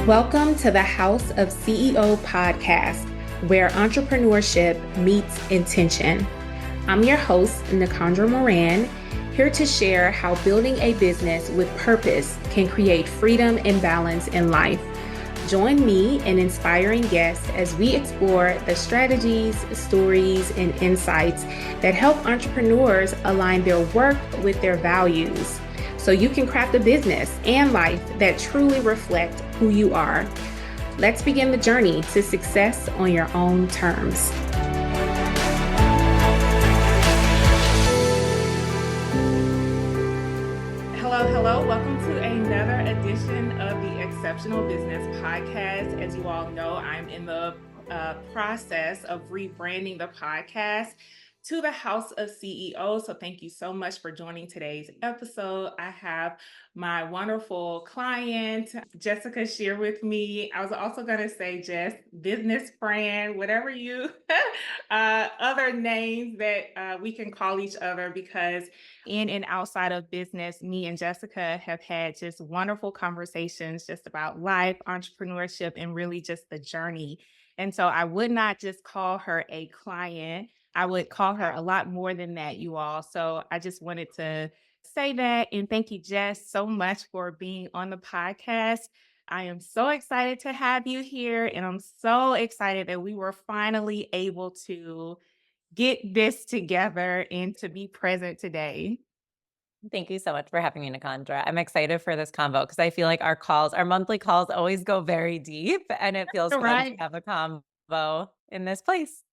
Welcome to the House of CEO podcast, where entrepreneurship meets intention. I'm your host, Nikandra Moran, here to share how building a business with purpose can create freedom and balance in life. Join me and inspiring guests as we explore the strategies, stories, and insights that help entrepreneurs align their work with their values, so you can craft a business and life that truly reflect who you are. Let's begin the journey to success on your own terms. Hello. Welcome to another edition of the Exceptional Business Podcast. As you all know, I'm in the process of rebranding the podcast to the House of CEO. So thank you so much for joining today's episode. I have my wonderful client, Jessica Scheer, with me. I was also going to say Jess, business friend, whatever you, other names that we can call each other, because in and outside of business, me and Jessica have had just wonderful conversations just about life, entrepreneurship, and really just the journey. And so I would not just call her a client. I would call her a lot more than that, you all. So I just wanted to say that. And thank you, Jess, so much for being on the podcast. I am so excited to have you here. And I'm so excited that we were finally able to get this together and to be present today. Thank you so much for having me, Nikandra. I'm excited for this convo because I feel like our monthly calls always go very deep, and it feels fun to Right. have a convo in this place.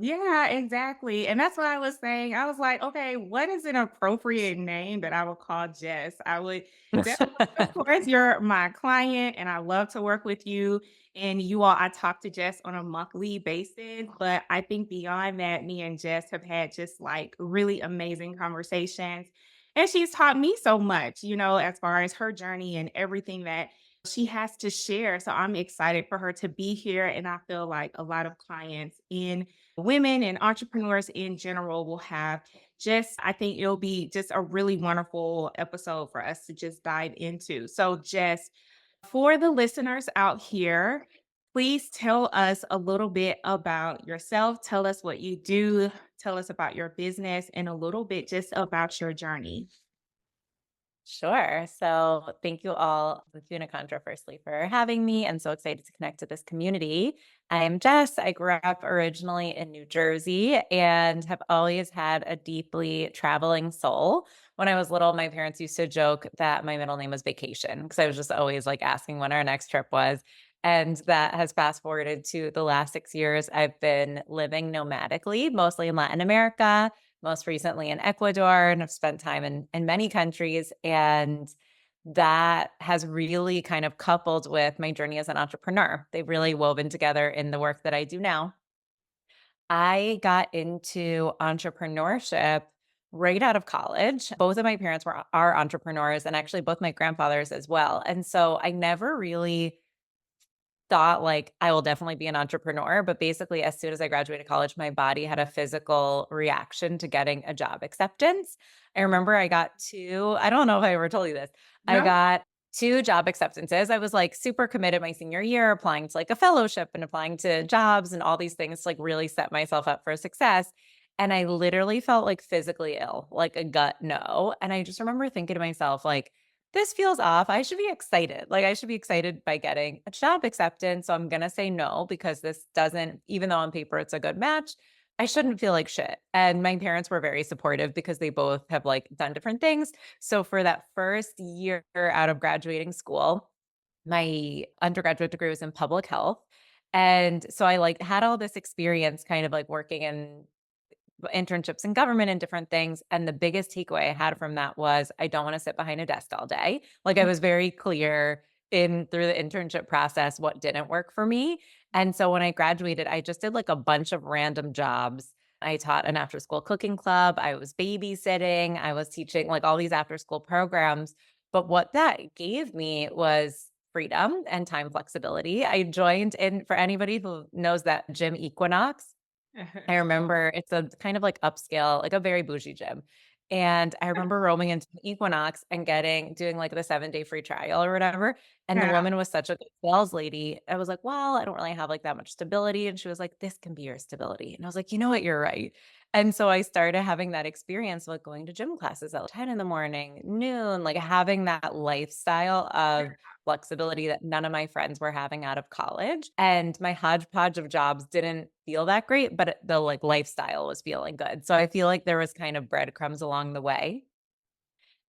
Yeah, exactly. And that's what I was saying. I was like, okay, what is an appropriate name that I would call Jess? I would definitely, of course, you're my client and I love to work with you. And you all, I talk to Jess on a monthly basis. But I think beyond that, me and Jess have had just like really amazing conversations. And she's taught me so much, as far as her journey and everything that she has to share. So I'm excited for her to be here. And I feel like a lot of clients in women and entrepreneurs in general will have I think it'll be just a really wonderful episode for us to just dive into. So, Jess, for the listeners out here, please tell us a little bit about yourself. Tell us what you do, tell us about your business, and a little bit just about your journey. Sure. So thank you all, Nikandra, firstly, for having me. And so excited to connect to this community. I am Jess. I grew up originally in New Jersey and have always had a deeply traveling soul. When I was little, my parents used to joke that my middle name was Vacation because I was just always like asking when our next trip was. And that has fast forwarded to the last 6 years. I've been living nomadically, mostly in Latin America, most recently in Ecuador, and I've spent time in many countries. And that has really kind of coupled with my journey as an entrepreneur. They've really woven together in the work that I do now. I got into entrepreneurship right out of college. Both of my parents are entrepreneurs, and actually both my grandfathers as well. And so I never really thought like I will definitely be an entrepreneur, but basically as soon as I graduated college, my body had a physical reaction to getting a job acceptance. I remember I don't know if I ever told you this. I No? got two job acceptances. I was like super committed my senior year, applying to like a fellowship and applying to jobs and all these things to like really set myself up for success. And I literally felt like physically ill, like a gut no. And I just remember thinking to myself, like, this feels off. I should be excited. Like I should be excited by getting a job acceptance. So I'm going to say no because this doesn't, even though on paper it's a good match, I shouldn't feel like shit. And my parents were very supportive because they both have like done different things. So for that first year out of graduating school, my undergraduate degree was in public health. And so I like had all this experience kind of like working in internships in government and different things. And the biggest takeaway I had from that was I don't want to sit behind a desk all day. Like I was very clear through the internship process what didn't work for me. And so when I graduated, I just did like a bunch of random jobs. I taught an after school cooking club. I was babysitting. I was teaching like all these after school programs. But what that gave me was freedom and time flexibility. I joined in, for anybody who knows that gym Equinox, I remember it's a kind of like upscale, like a very bougie gym. And I remember roaming into Equinox and doing like the 7-day free trial or whatever. And the Yeah. woman was such a good sales lady. I was like, well, I don't really have like that much stability. And she was like, this can be your stability. And I was like, you know what? You're right. And so I started having that experience of like going to gym classes at 10 in the morning, noon, like having that lifestyle of flexibility that none of my friends were having out of college. And my hodgepodge of jobs didn't feel that great, but the like lifestyle was feeling good. So I feel like there was kind of breadcrumbs along the way.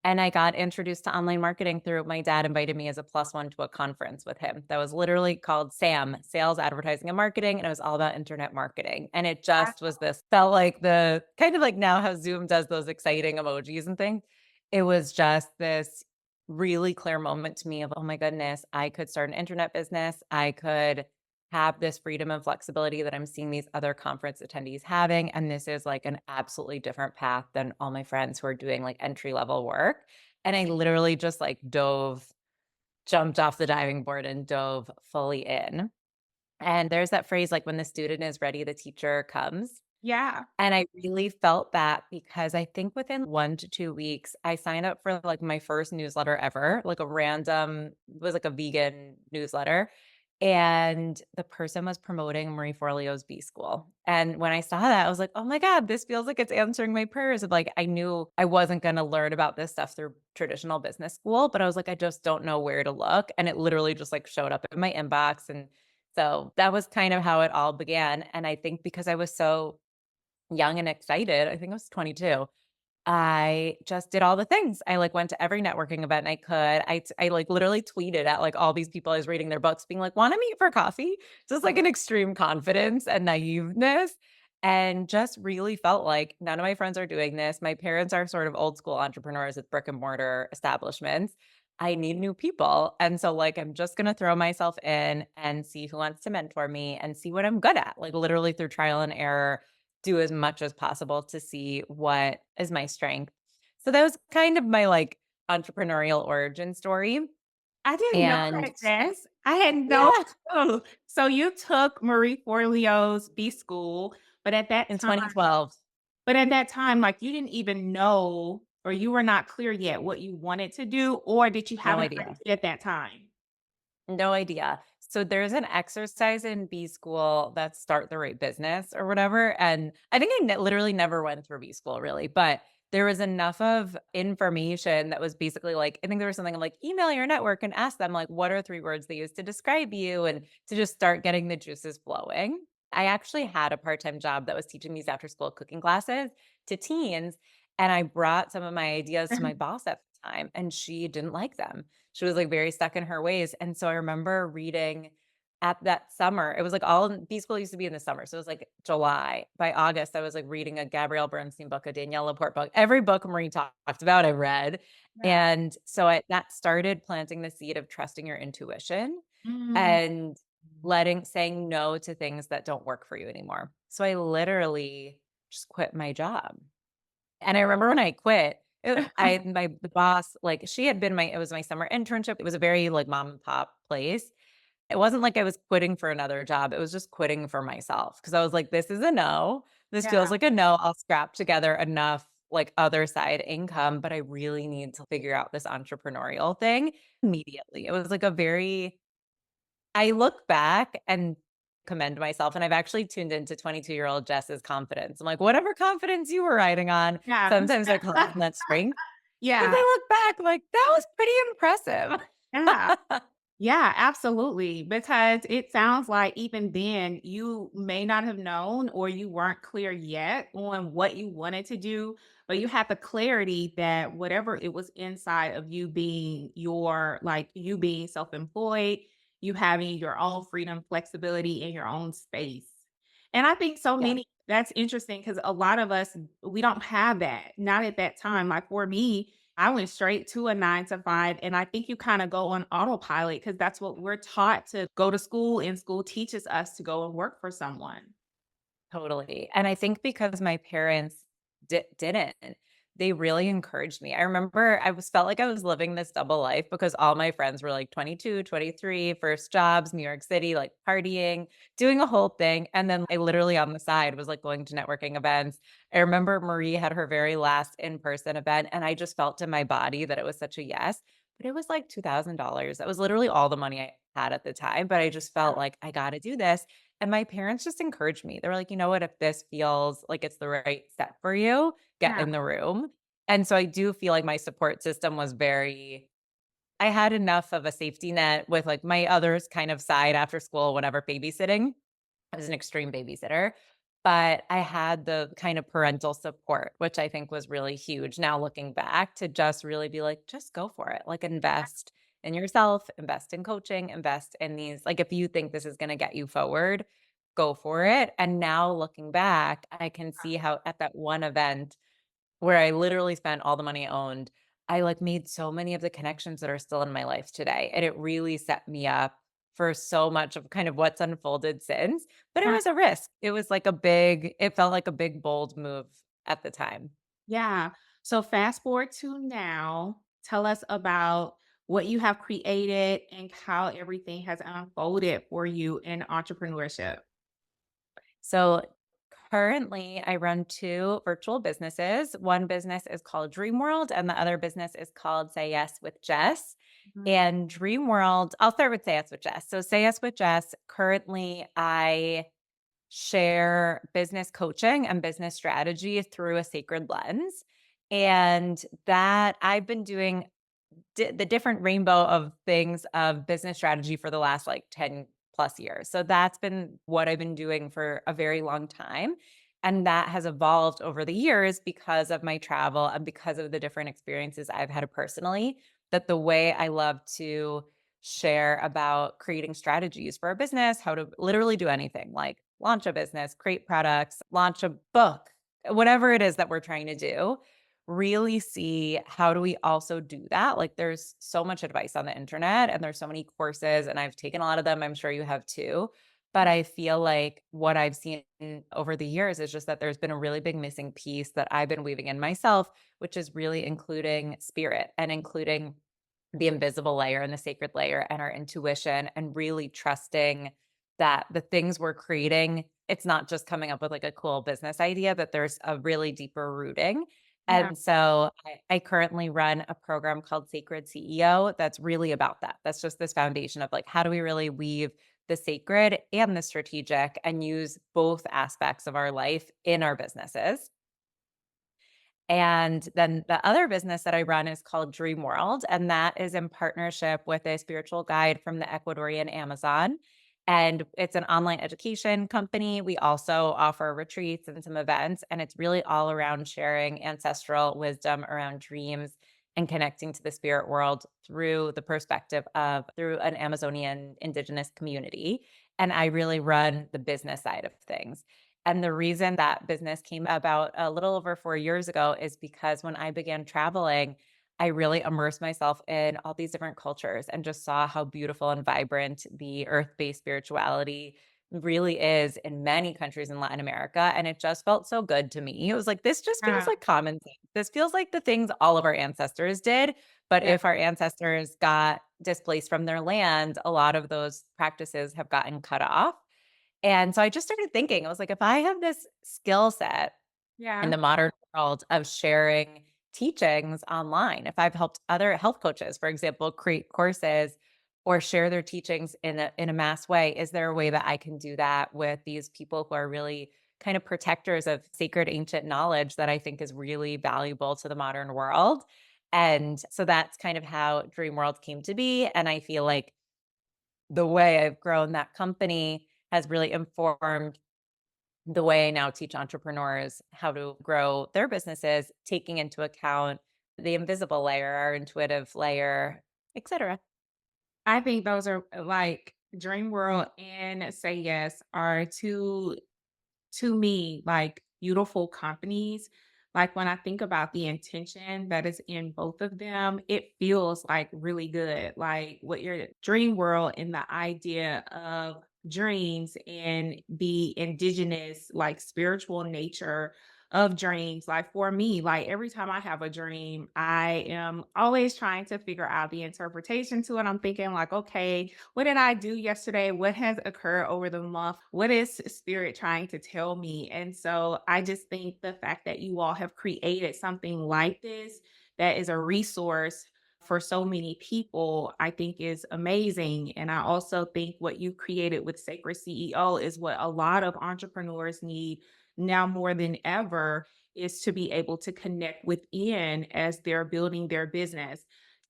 And I got introduced to online marketing through my dad invited me as a plus one to a conference with him that was literally called SAM, Sales, Advertising, and Marketing. And it was all about internet marketing. And it just was this felt like the kind of like now how Zoom does those exciting emojis and things. It was just this really clear moment to me of, oh my goodness, I could start an internet business. I could have this freedom and flexibility that I'm seeing these other conference attendees having. And this is like an absolutely different path than all my friends who are doing like entry level work. And I literally just like jumped off the diving board and dove fully in. And there's that phrase like when the student is ready, the teacher comes. Yeah. And I really felt that because I think within 1 to 2 weeks, I signed up for, like, my first newsletter ever, like, a random it was like a vegan newsletter, and the person was promoting Marie Forleo's B School, and when I saw that, I was like, "Oh my god, this feels like it's answering my prayers," of, like, I knew I wasn't gonna learn about this stuff through traditional business school, but I was like, "I just don't know where to look," and it literally just, like, showed up in my inbox, and so that was kind of how it all began, and I think because I was so young and excited, I think I was 22. I just did all the things. I, like, went to every networking event I could. I, like, literally tweeted at, like, all these people I was reading their books being like, "Wanna meet for coffee?" Just, like, an extreme confidence and naiveness, and just really felt like none of my friends are doing this. My parents are sort of old school entrepreneurs with brick and mortar establishments. I need new people, and so, like, I'm just gonna throw myself in and see who wants to mentor me and see what I'm good at, like, literally through trial and error, do as much as possible to see what is my strength. So that was kind of my, like, entrepreneurial origin story, I didn't know and that, Jess. I had no yeah, clue. So you took Marie Forleo's B School, but at that in time 2012. like, you didn't even know or you were not clear yet what you wanted to do, or did you have No an idea. idea at that time? No idea. So there's an exercise in B school that Start the Right Business or whatever, and I think literally never went through B school really, but there was enough of information that was basically like I think there was something like, "Email your network and ask them, like, what are 3 words they use to describe you?" And to just start getting the juices flowing. I actually had a part-time job that was teaching these after-school cooking classes to teens, and I brought some of my ideas to my boss at the time, and she didn't like them. She was, like, very stuck in her ways, and so I remember reading at that summer it was, like, all in B school used to be in the summer, so it was, like, July. By August, I was, like, reading a Gabrielle Bernstein book, a Danielle Laporte book. Every book Marie talked about, I read, Yeah. and so that started planting the seed of trusting your intuition Mm. and saying no to things that don't work for you anymore. So I literally just quit my job. And I remember when I quit, the boss, like, she had been it was my summer internship. It was a very, like, mom and pop place. It wasn't like I was quitting for another job. It was just quitting for myself because I was like, "This is a no. This feels Yeah. like a no. I'll scrap together enough, like, other side income, but I really need to figure out this entrepreneurial thing immediately." It was like a very I look back and commend myself, and I've actually tuned into 22-year-old Jess's confidence. I'm like, "Whatever confidence you were riding on, Yeah. sometimes I call on that strength." As Yeah. I look back, like, that was pretty impressive. Yeah. Yeah, absolutely. Because it sounds like even then you may not have known or you weren't clear yet on what you wanted to do, but you had the clarity that whatever it was inside of you being you being self employed, you having your own freedom, flexibility in your own space. And I think so Yeah, many, that's interesting because a lot of us, we don't have that, not at that time. Like for me, I went straight to a 9 to 5, and I think you kinda go on autopilot because that's what we're taught to go to school, and school teaches us to go and work for someone. totally, and I think because my parents didn't, they really encouraged me. I remember felt like I was living this double life because all my friends were like 22, 23, first jobs, New York City, like partying, doing a whole thing. And then I literally on the side was like going to networking events. I remember Marie had her very last in-person event and I just felt in my body that it was such a yes, but it was like $2,000. That was literally all the money I had at the time, but I just felt like I got to do this. And my parents just encouraged me. They were like, you know what, if this feels like it's the right step for you, get Yeah. in the room. And so I do feel like my support system was very I had enough of a safety net with like my others kind of side after school, whatever, babysitting. I was an extreme babysitter, but I had the kind of parental support, which I think was really huge. Now looking back to just really be like, just go for it. Like invest in yourself, invest in coaching, invest in these. Like if you think this is going to get you forward, go for it. And now looking back, I can see how at that one event where I literally spent all the money I owned, I, like, made so many of the connections that are still in my life today, and it really set me up for so much of kind of what's unfolded since, but it Yeah. was a risk. It was like a big it felt like a big, bold move at the time. Yeah. So fast forward to now, tell us about what you have created and how everything has unfolded for you in entrepreneurship. So currently, I run 2 virtual businesses. One business is called Dream World, and the other business is called Say Yes with Jess. Mhm. And Dream World, I'll start with Say Yes with Jess. So Say Yes with Jess, currently I share business coaching and business strategy through a sacred lens. And that I've been doing the different rainbow of things of business strategy for the last like 10 plus years. So that's been what I've been doing for a very long time. And that has evolved over the years because of my travel and because of the different experiences I've had personally. That the way I love to share about creating strategies for a business, how to literally do anything like launch a business, create products, launch a book, whatever it is that we're trying to do really see how do we also do that. Like there's so much advice on the internet and there's so many courses and I've taken a lot of them. I'm sure you have too. But I feel like what I've seen over the years is just that there's been a really big missing piece that I've been weaving in myself, which is really including spirit and including the invisible layer and the sacred layer and our intuition and really trusting that the things we're creating, it's not just coming up with like a cool business idea, but there's a really deeper rooting. Yeah. And so I currently run a program called Sacred CEO that's really about that. That's just this foundation of like, how do we really weave the sacred and the strategic and use both aspects of our life in our businesses? And then the other business that I run is called Dream World, and that is in partnership with a spiritual guide from the Ecuadorian Amazon. And it's an online education company. We also offer retreats and some events, and it's really all around sharing ancestral wisdom around dreams and connecting to the spirit world through the perspective of through an Amazonian indigenous community. And I really run the business side of things. And the reason that business came about a little over 4 years ago is because when I began traveling, I really immersed myself in all these different cultures and just saw how beautiful and vibrant the earth-based spirituality really is in many countries in Latin America. And it just felt so good to me. It was like, this just feels Yeah. like common sense. This feels like the things all of our ancestors did. But Yeah. if our ancestors got displaced from their land, a lot of those practices have gotten cut off. And so I just started thinking, I was like, if I have this skill set in Yeah. the modern world of sharing teachings online, if I've helped other health coaches, for example, create courses or share their teachings in a mass way, is there a way that I can do that with these people who are really kind of protectors of sacred ancient knowledge that I think is really valuable to the modern world? And so that's kind of how Dream World came to be. And I feel like the way I've grown that company has really informed the way I now teach entrepreneurs how to grow their businesses, taking into account the invisible layer, our intuitive layer, etc. I think those are like Dream World and Say Yes are two to me, like, beautiful companies. Like, when I think about the intention that is in both of them, it feels, like, really good. Like, what your dream world and the idea of dreams and the indigenous, like, spiritual nature of dreams. Like for me, like every time I have a dream, I am always trying to figure out the interpretation to it. I'm thinking like, okay, what did I do yesterday? What has occurred over the month? What is spirit trying to tell me? And so I just think the fact that you all have created something like this that is a resource for so many people, I think is amazing. And I also think what you created with Sacred CEO is what a lot of entrepreneurs need now more than ever, is to be able to connect within as they're building their business.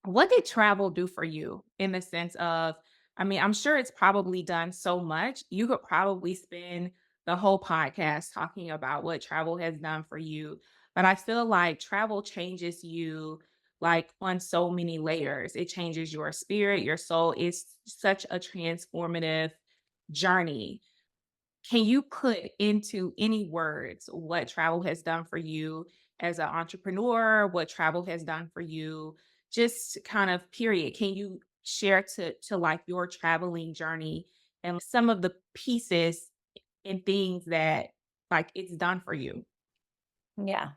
What did travel do for you in the sense of, I mean, I'm sure it's probably done so much. You could probably spend the whole podcast talking about what travel has done for you. But I feel like travel changes you like on so many layers. It changes your spirit, your soul. It's such a transformative journey. Can you put into any words what travel has done for you as an entrepreneur, what travel has done for you, just kind of period? Can you share to like your traveling journey and some of the pieces and things that like it's done for you? Yeah.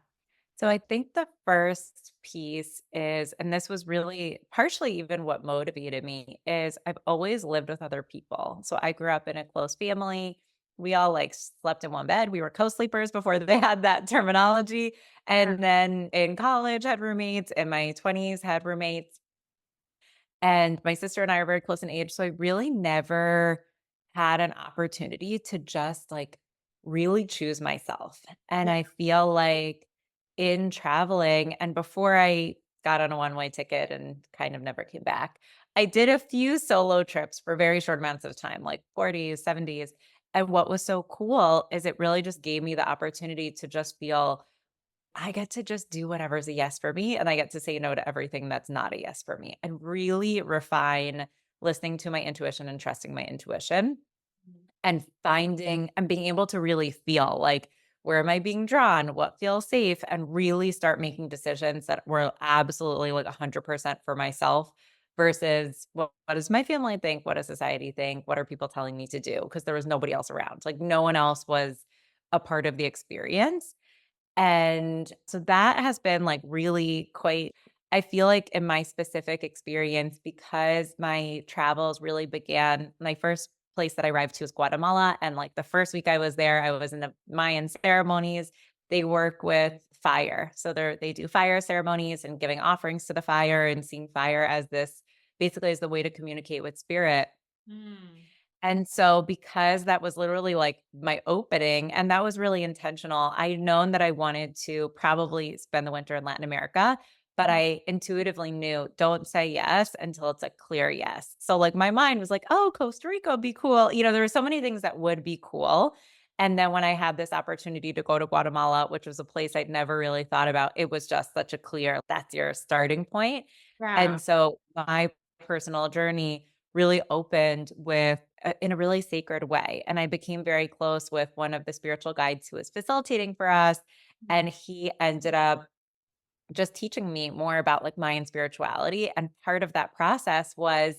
So I think the first piece is, and this was really partially even what motivated me, is I've always lived with other people. So I grew up in a close family. We all like slept in one bed. We were co-sleepers before they had that terminology. Yeah. And then in college had roommates, in my 20s had roommates. And my sister and I are very close in age, so I really never had an opportunity to just, like, really choose myself, and Yeah. I feel like in traveling and before I got on a one-way ticket and kind of never came back, I did a few solo trips for very short amounts of time, like 40s, 70s, and what was so cool is it really just gave me the opportunity to just feel I get to just do whatever's a yes for me, and I get to say no to everything that's not a yes for me, and really refine listening to my intuition and trusting my intuition, and finding and being able to really feel, like, where am I being drawn? What feels safe? And really start making decisions that were absolutely, like, 100% for myself versus, what does my family think? What does society think? What are people telling me to do? Because there was nobody else around, like, no one else was a part of the experience. And so that has been like really quite I feel like in my specific experience, because my travels really began my first place that I arrived to was Guatemala. And like the first week I was there, I was in the Mayan ceremonies. They work with fire. So they do fire ceremonies and giving offerings to the fire and seeing fire as this basically as the way to communicate with spirit. Mm. And so because that was literally like my opening and that was really intentional, I'd known that I wanted to probably spend the winter in Latin America, but I intuitively knew don't say yes until it's a clear yes. So like my mind was like, "Oh, Costa Rica would be cool." There were so many things that would be cool. And then when I had this opportunity to go to Guatemala, which was a place I'd never really thought about, it was just such a clear that's your starting point. Yeah. And so my personal journey really opened with in a really sacred way, and I became very close with one of the spiritual guides who was facilitating for us, and he ended up just teaching me more about like Mayan spirituality. And part of that process was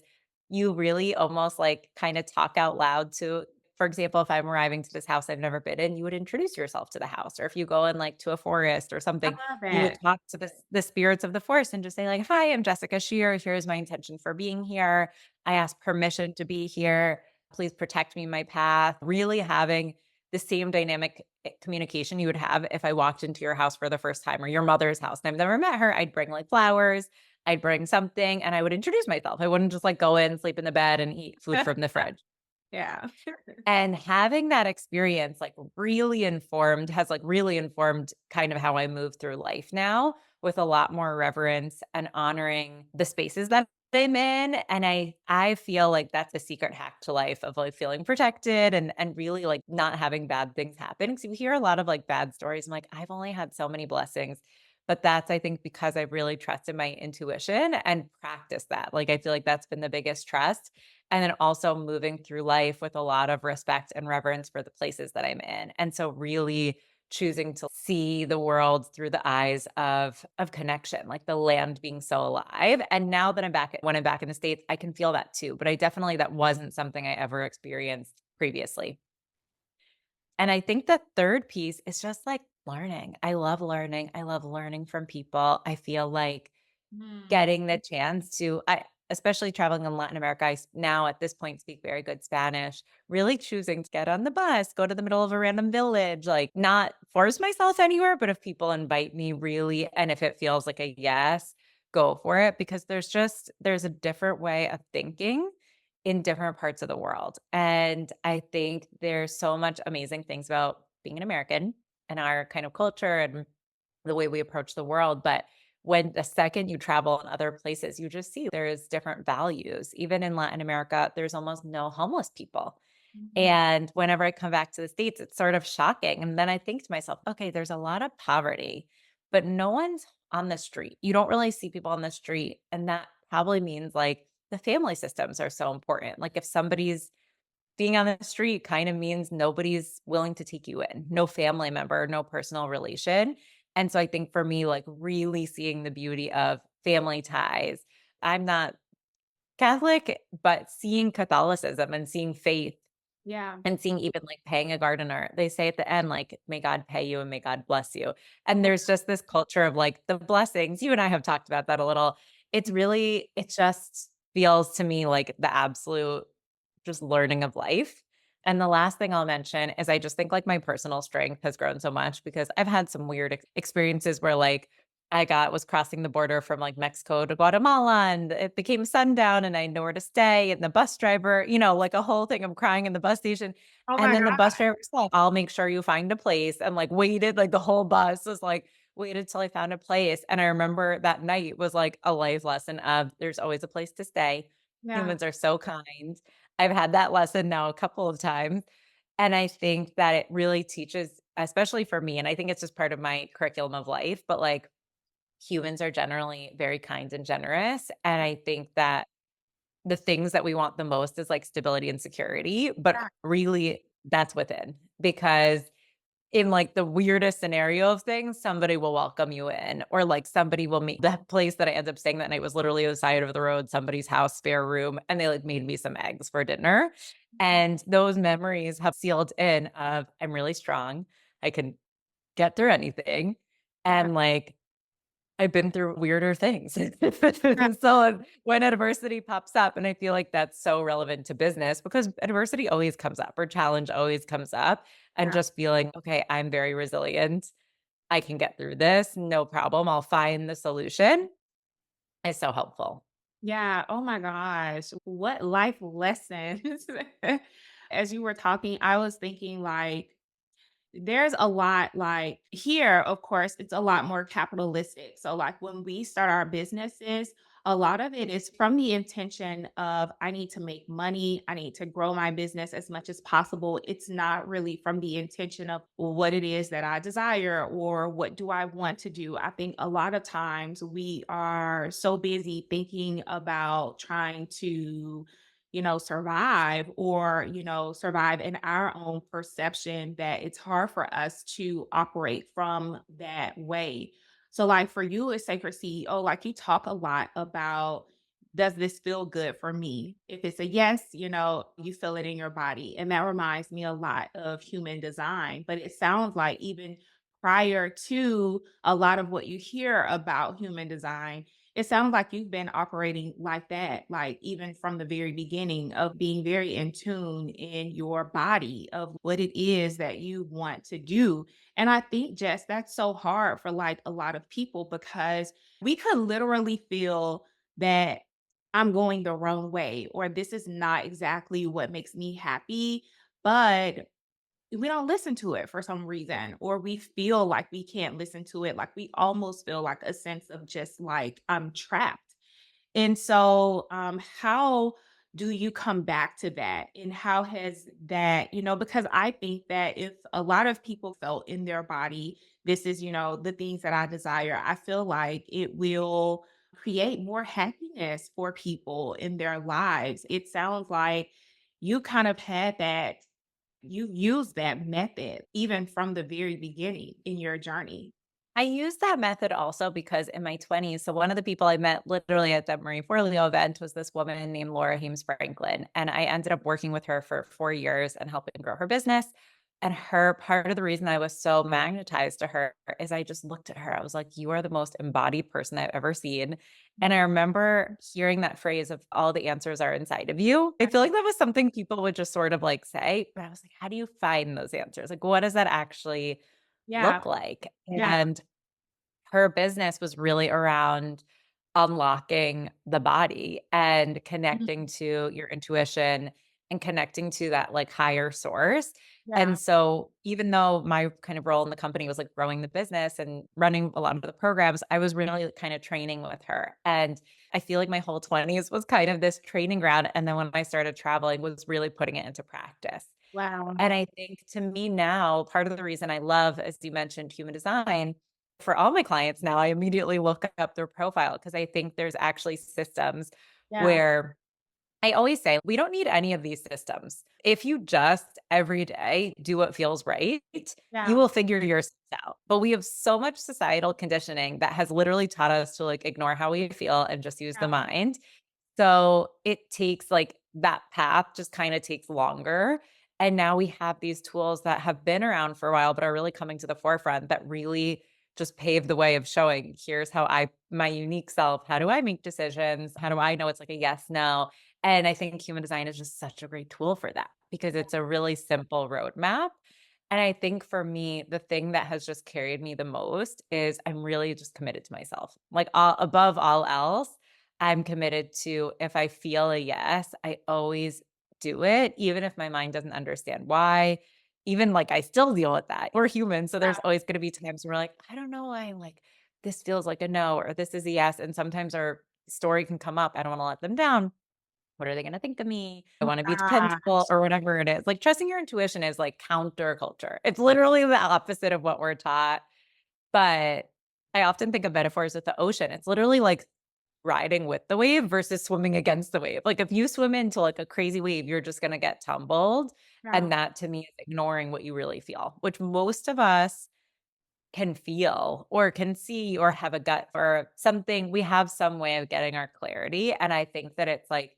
you really almost like kind of talk out loud to, for example, if I'm arriving to this house I've never been in, you would introduce yourself to the house. Or if you go in like to a forest or I something, love you would it. talk to the spirits of the forest and just say, like, "Hi, I'm Jessica Scheer. Here's my intention for being here. I ask permission to be here. Please protect me my path." Really having the same dynamic communication you would have if I walked into your house for the first time or your mother's house and I've never met her. I'd bring like flowers, I'd bring something, and I would introduce myself. I wouldn't just like go in, sleep in the bed, and eat food from the fridge. Yeah. And having that experience, like, really informed has, like, really informed kind of how I move through life now with a lot more reverence and honoring the spaces that I'm in, and I feel like that's the secret hack to life of, like, feeling protected and really, like, not having bad things happen. Because you hear a lot of, like, bad stories. I'm like, "I've only had so many blessings." But that's, I think, because I've really trusted my intuition and practiced that. Like, I feel like that's been the biggest trust and then also moving through life with a lot of respect and reverence for the places that I'm in. And so really choosing to see the world through the eyes of connection, like the land being so alive. And now that when I'm back in the States, I can feel that too. But I definitely that wasn't something I ever experienced previously. And I think the third piece is just like Learning. I love learning. I love learning from people. I feel like Mm. getting the chance to especially traveling in Latin America, now at this point speak very good Spanish, really choosing to get on the bus, go to the middle of a random village, like, not force myself anywhere, but if people invite me really and if it feels like a yes, go for it because there's a different way of thinking in different parts of the world, and I think there's so much amazing things about being an American and our kind of culture and the way we approach the world, but when the second you travel in other places, you just see there's different values. Even in Latin America, there's almost no homeless people. Mhm. And whenever I come back to the States, it's sort of shocking. And then I think to myself, okay, there's a lot of poverty, but no one's on the street. You don't really see people on the street. And that probably means like the family systems are so important. Like if somebody's being on the street kind of means nobody's willing to take you in, no family member, no personal relation. And so I think for me, like really seeing the beauty of family ties. I'm not Catholic, but seeing Catholicism and seeing faith Yeah. and seeing even, like, paying a gardener, they say at the end, like, "May God pay you and may God bless you." And Oh, there's just this culture of, like, the blessings. You and I have talked about that a little. It just feels to me like the absolute just learning of life. And the last thing I'll mention is I just think, like, my personal strength has grown so much because I've had some weird experiences where, like, was crossing the border from, like, Mexico to Guatemala, and it became sundown, and I had nowhere to stay, and the bus driver like, a whole thing of crying in the bus station, oh and my then the god. bus driver was like, "I'll make sure you find a place," and, like, waited, like, the whole bus was, like, waited till I found a place, and I remember that night was, like, a life lesson of there's always a place to stay. Yeah. Humans are so kind. I've had that lesson now a couple of times, and I think that it really teaches, especially for me, and I think it's just part of my curriculum of life, but, like, humans are generally very kind and generous, and I think that the things that we want the most is, like, stability and security, but Yeah. really that's within, because in, like, the weirdest scenario of things, somebody will welcome you in, or, like, somebody will meet that place that I ended up staying that night was literally on the side of the road, somebody's house, spare room, and they, like, made me some eggs for dinner, and those memories have sealed in of, "I'm really strong, I can get through anything," Yeah. and, like, I've been through weirder things. Yeah. So, when adversity pops up and I feel like that's so relevant to business because adversity always comes up or challenge always comes up, and Yeah. just feeling, "Okay, I'm very resilient. I can get through this, no problem. I'll find the solution," is so helpful. Yeah. Oh my gosh. What life lessons. As you were talking, I was thinking like there's a lot like here, of course, it's a lot more capitalistic. So, like when we start our businesses, a lot of it is from the intention of I need to make money, I need to grow my business as much as possible. It's not really from the intention of what it is that I desire or what do I want to do. I think a lot of times we are so busy thinking about trying to survive or, survive in our own perception that it's hard for us to operate from that way. So, like for you as Sacred CEO, like you talk a lot about does this feel good for me? If it's a yes, you feel it in your body. And that reminds me a lot of human design. But it sounds like even prior to a lot of what you hear about human design, it sounds like you've been operating like that, like even from the very beginning of being very in tune in your body of what it is that you want to do. And I think, Jess, that's so hard for like a lot of people because we could literally feel that I'm going the wrong way or this is not exactly what makes me happy. But we don't listen to it for some reason, or we feel like we can't listen to it. Like we almost feel like a sense of just like I'm trapped. And so, how do you come back to that? And how has that, because I think that if a lot of people felt in their body, this is, the things that I desire, I feel like it will create more happiness for people in their lives. It sounds like you kind of had that, you used that method even from the very beginning in your journey. I use that method also because in my 20s, so one of the people I met literally at that Marie Forleo event was this woman named Laura Hames Franklin. And I ended up working with her for 4 years and helping grow her business. And her part of the reason I was so magnetized to her is I just looked at her. I was like, "You are the most embodied person I've ever seen." And I remember hearing that phrase of all the answers are inside of you. I feel like that was something people would just sort of like say, but I was like, "How do you find those answers? Like, what does that actually Yeah. look like?" Yeah. And her business was really around unlocking the body and connecting Mhm. to your intuition and connecting to that, like, higher source. Yeah. And so even though my kind of role in the company was, like, growing the business and running a lot of the programs, I was really kind of training with her. And I feel like my whole 20s was kind of this training ground, and then when I started traveling was really putting it into practice. Wow. And I think to me now, part of the reason I love, as you mentioned, human design, for all my clients now, I immediately look up their profile because I think there's actually systems Yeah. where I always say, we don't need any of these systems. If you just every day do what feels right, you Yeah. will figure yourself out. But we have so much societal conditioning that has literally taught us to like ignore how we feel and just use the Yeah. mind. So it takes like that path just kind of takes longer. And now we have these tools that have been around for a while, but are really coming to the forefront that really just pave the way of showing here's how my unique self, how do I make decisions? How do I know it's like a yes, no? And I think human design is just such a great tool for that because it's a really simple roadmap. And I think for me, the thing that has just carried me the most is I'm really just committed to myself. Like above all else, I'm committed to if I feel a yes, I always do it, even if my mind doesn't understand why. Even like I still deal with that. We're human. So there's always going to be times where we're like, I don't know why, like this feels like a no or this is a yes. And sometimes our story can come up. I don't want to let them down. What are they gonna think of me? I Oh wanna be dependable gosh. or whatever it is. Like, trusting your intuition is, like, counterculture. It's literally the opposite of what we're taught, but I often think of metaphors with the ocean. It's literally like riding with the wave versus swimming against the wave. Like, if you swim into, like, a crazy wave, you're just gonna get tumbled, Yeah. and that to me is ignoring what you really feel, which most of us can feel or can see or have a gut or something. We have some way of getting our clarity, and I think that it's, like,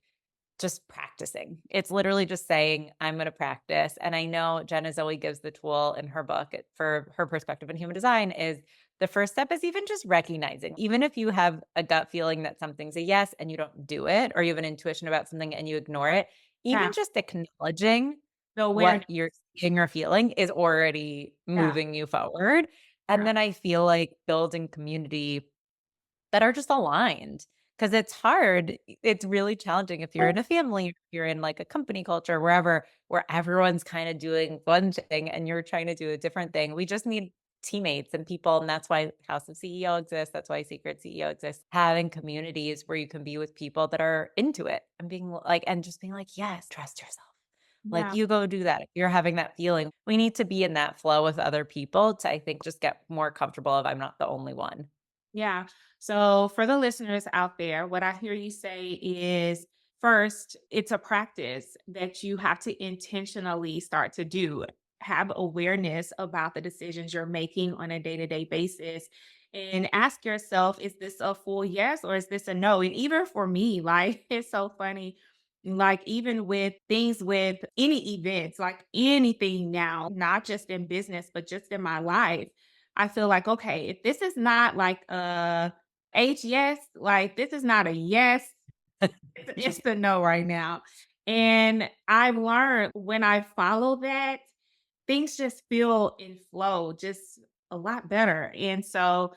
just practicing. It's literally just saying, "I'm gonna practice," and I know Jenna Zoe gives the tool in her book for her perspective in human design is the first step is even just recognizing. Even if you have a gut feeling that something's a yes and you don't do it, or you have an intuition about something and you ignore it, even Yeah. just acknowledging The what awareness. you're seeing or feeling is already Yeah. moving you forward, and Yeah. then I feel like building community that are just aligned, because it's hard. It's really challenging if you're in a family, if you're in, like, a company culture, wherever, where everyone's kinda doing one thing and you're trying to do a different thing. We just need teammates and people, and that's why House of CEO exists, that's why Secret CEO exists. Having communities where you can be with people that are into it and being like and just being like, "Yes, trust yourself." Like, Yeah. you go do that. If you're having that feeling, we need to be in that flow with other people to, I think, just get more comfortable of I'm not the only one. Yeah. So for the listeners out there, what I hear you say is first, it's a practice that you have to intentionally start to do. Have awareness about the decisions you're making on a day to day basis. And ask yourself, is this a full yes or is this a no? And even for me, like, it's so funny. Like, even with things with any events, like anything now, not just in business, but just in my life, I feel like, okay, if this is not like a H yes, like this is not a yes, it's the no right now. And I've learned when I follow that, things just feel in flow, just a lot better. And so,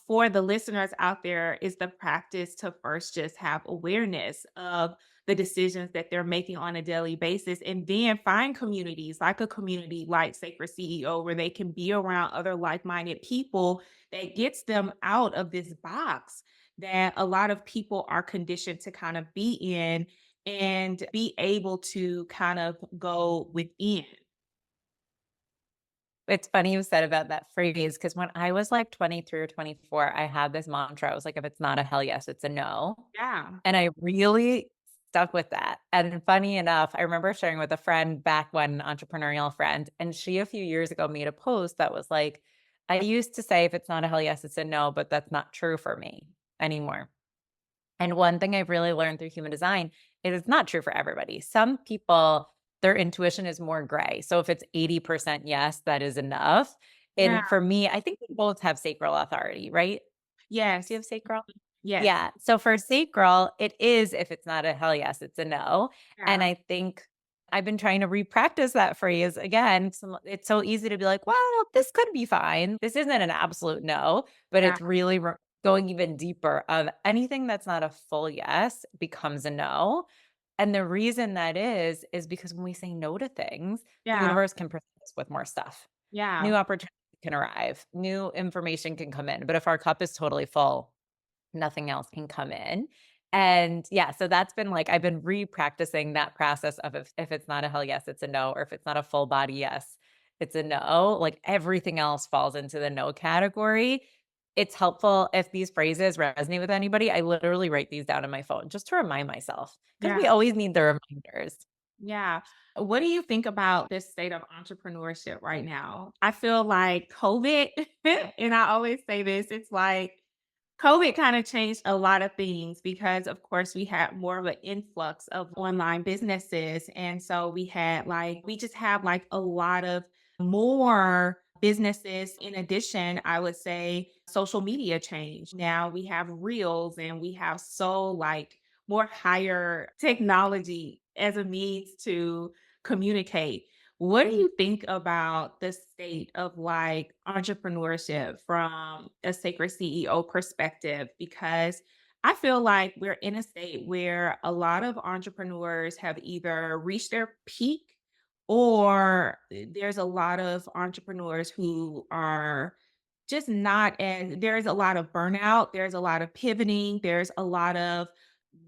for the listeners out there, is the practice to first just have awareness of the decisions that they're making on a daily basis, and then find communities like a community like Sacred CEO where they can be around other like minded people that gets them out of this box that a lot of people are conditioned to kind of be in and be able to kind of go within. It's funny you said about that phrase because when I was like 23 or 24, I had this mantra. I was like, if it's not a hell yes, it's a no. Yeah. And I really stuck with that. And funny enough, I remember sharing with a friend back when, entrepreneurial friend, and she a few years ago made a post that was like, I used to say if it's not a hell yes, it's a no, but that's not true for me anymore. And one thing I've really learned through human design is it's not true for everybody. Some people their intuition is more gray. So if it's 80% yes, that is enough. Yeah. And for me, I think we both have sacral authority, right? Do you Yes. have sacral? Yes. Yeah. So for sacral, it is if it's not a hell yes, it's a no. And Yeah. I think I've been trying to repractice that phrase again. It's so easy to be like, well, this could be fine. This isn't an absolute no, but Yeah. it's really going even deeper of anything that's not a full yes becomes a no. And the reason that is because when we say no to things, the Yeah. universe can present us with more stuff. Yeah. New opportunities can arrive, new information can come in. But if our cup is totally full, nothing else can come in. And yeah, so that's been like I've been re-practicing that process of if it's not a hell yes, it's a no, or if it's not a full body yes, it's a no. Like everything else falls into the no category. It's helpful if these phrases resonate with anybody. I literally write these down on my phone just to remind myself because Yeah. we always need the reminders. Yeah. What do you think about this state of entrepreneurship right now? I feel like COVID, and I always say this, it's like COVID kind of changed a lot of things because, of course, we had more of an influx of online businesses. And so we just have like a lot of more businesses. In addition, I would say social media changed. Now we have reels and we have so like more higher technology as a means to communicate. What do you think about the state of like entrepreneurship from a sacred CEO perspective? Because I feel like we're in a state where a lot of entrepreneurs have either reached their peak or there's a lot of entrepreneurs who are just not as there's a lot of burnout, there's a lot of pivoting, there's a lot of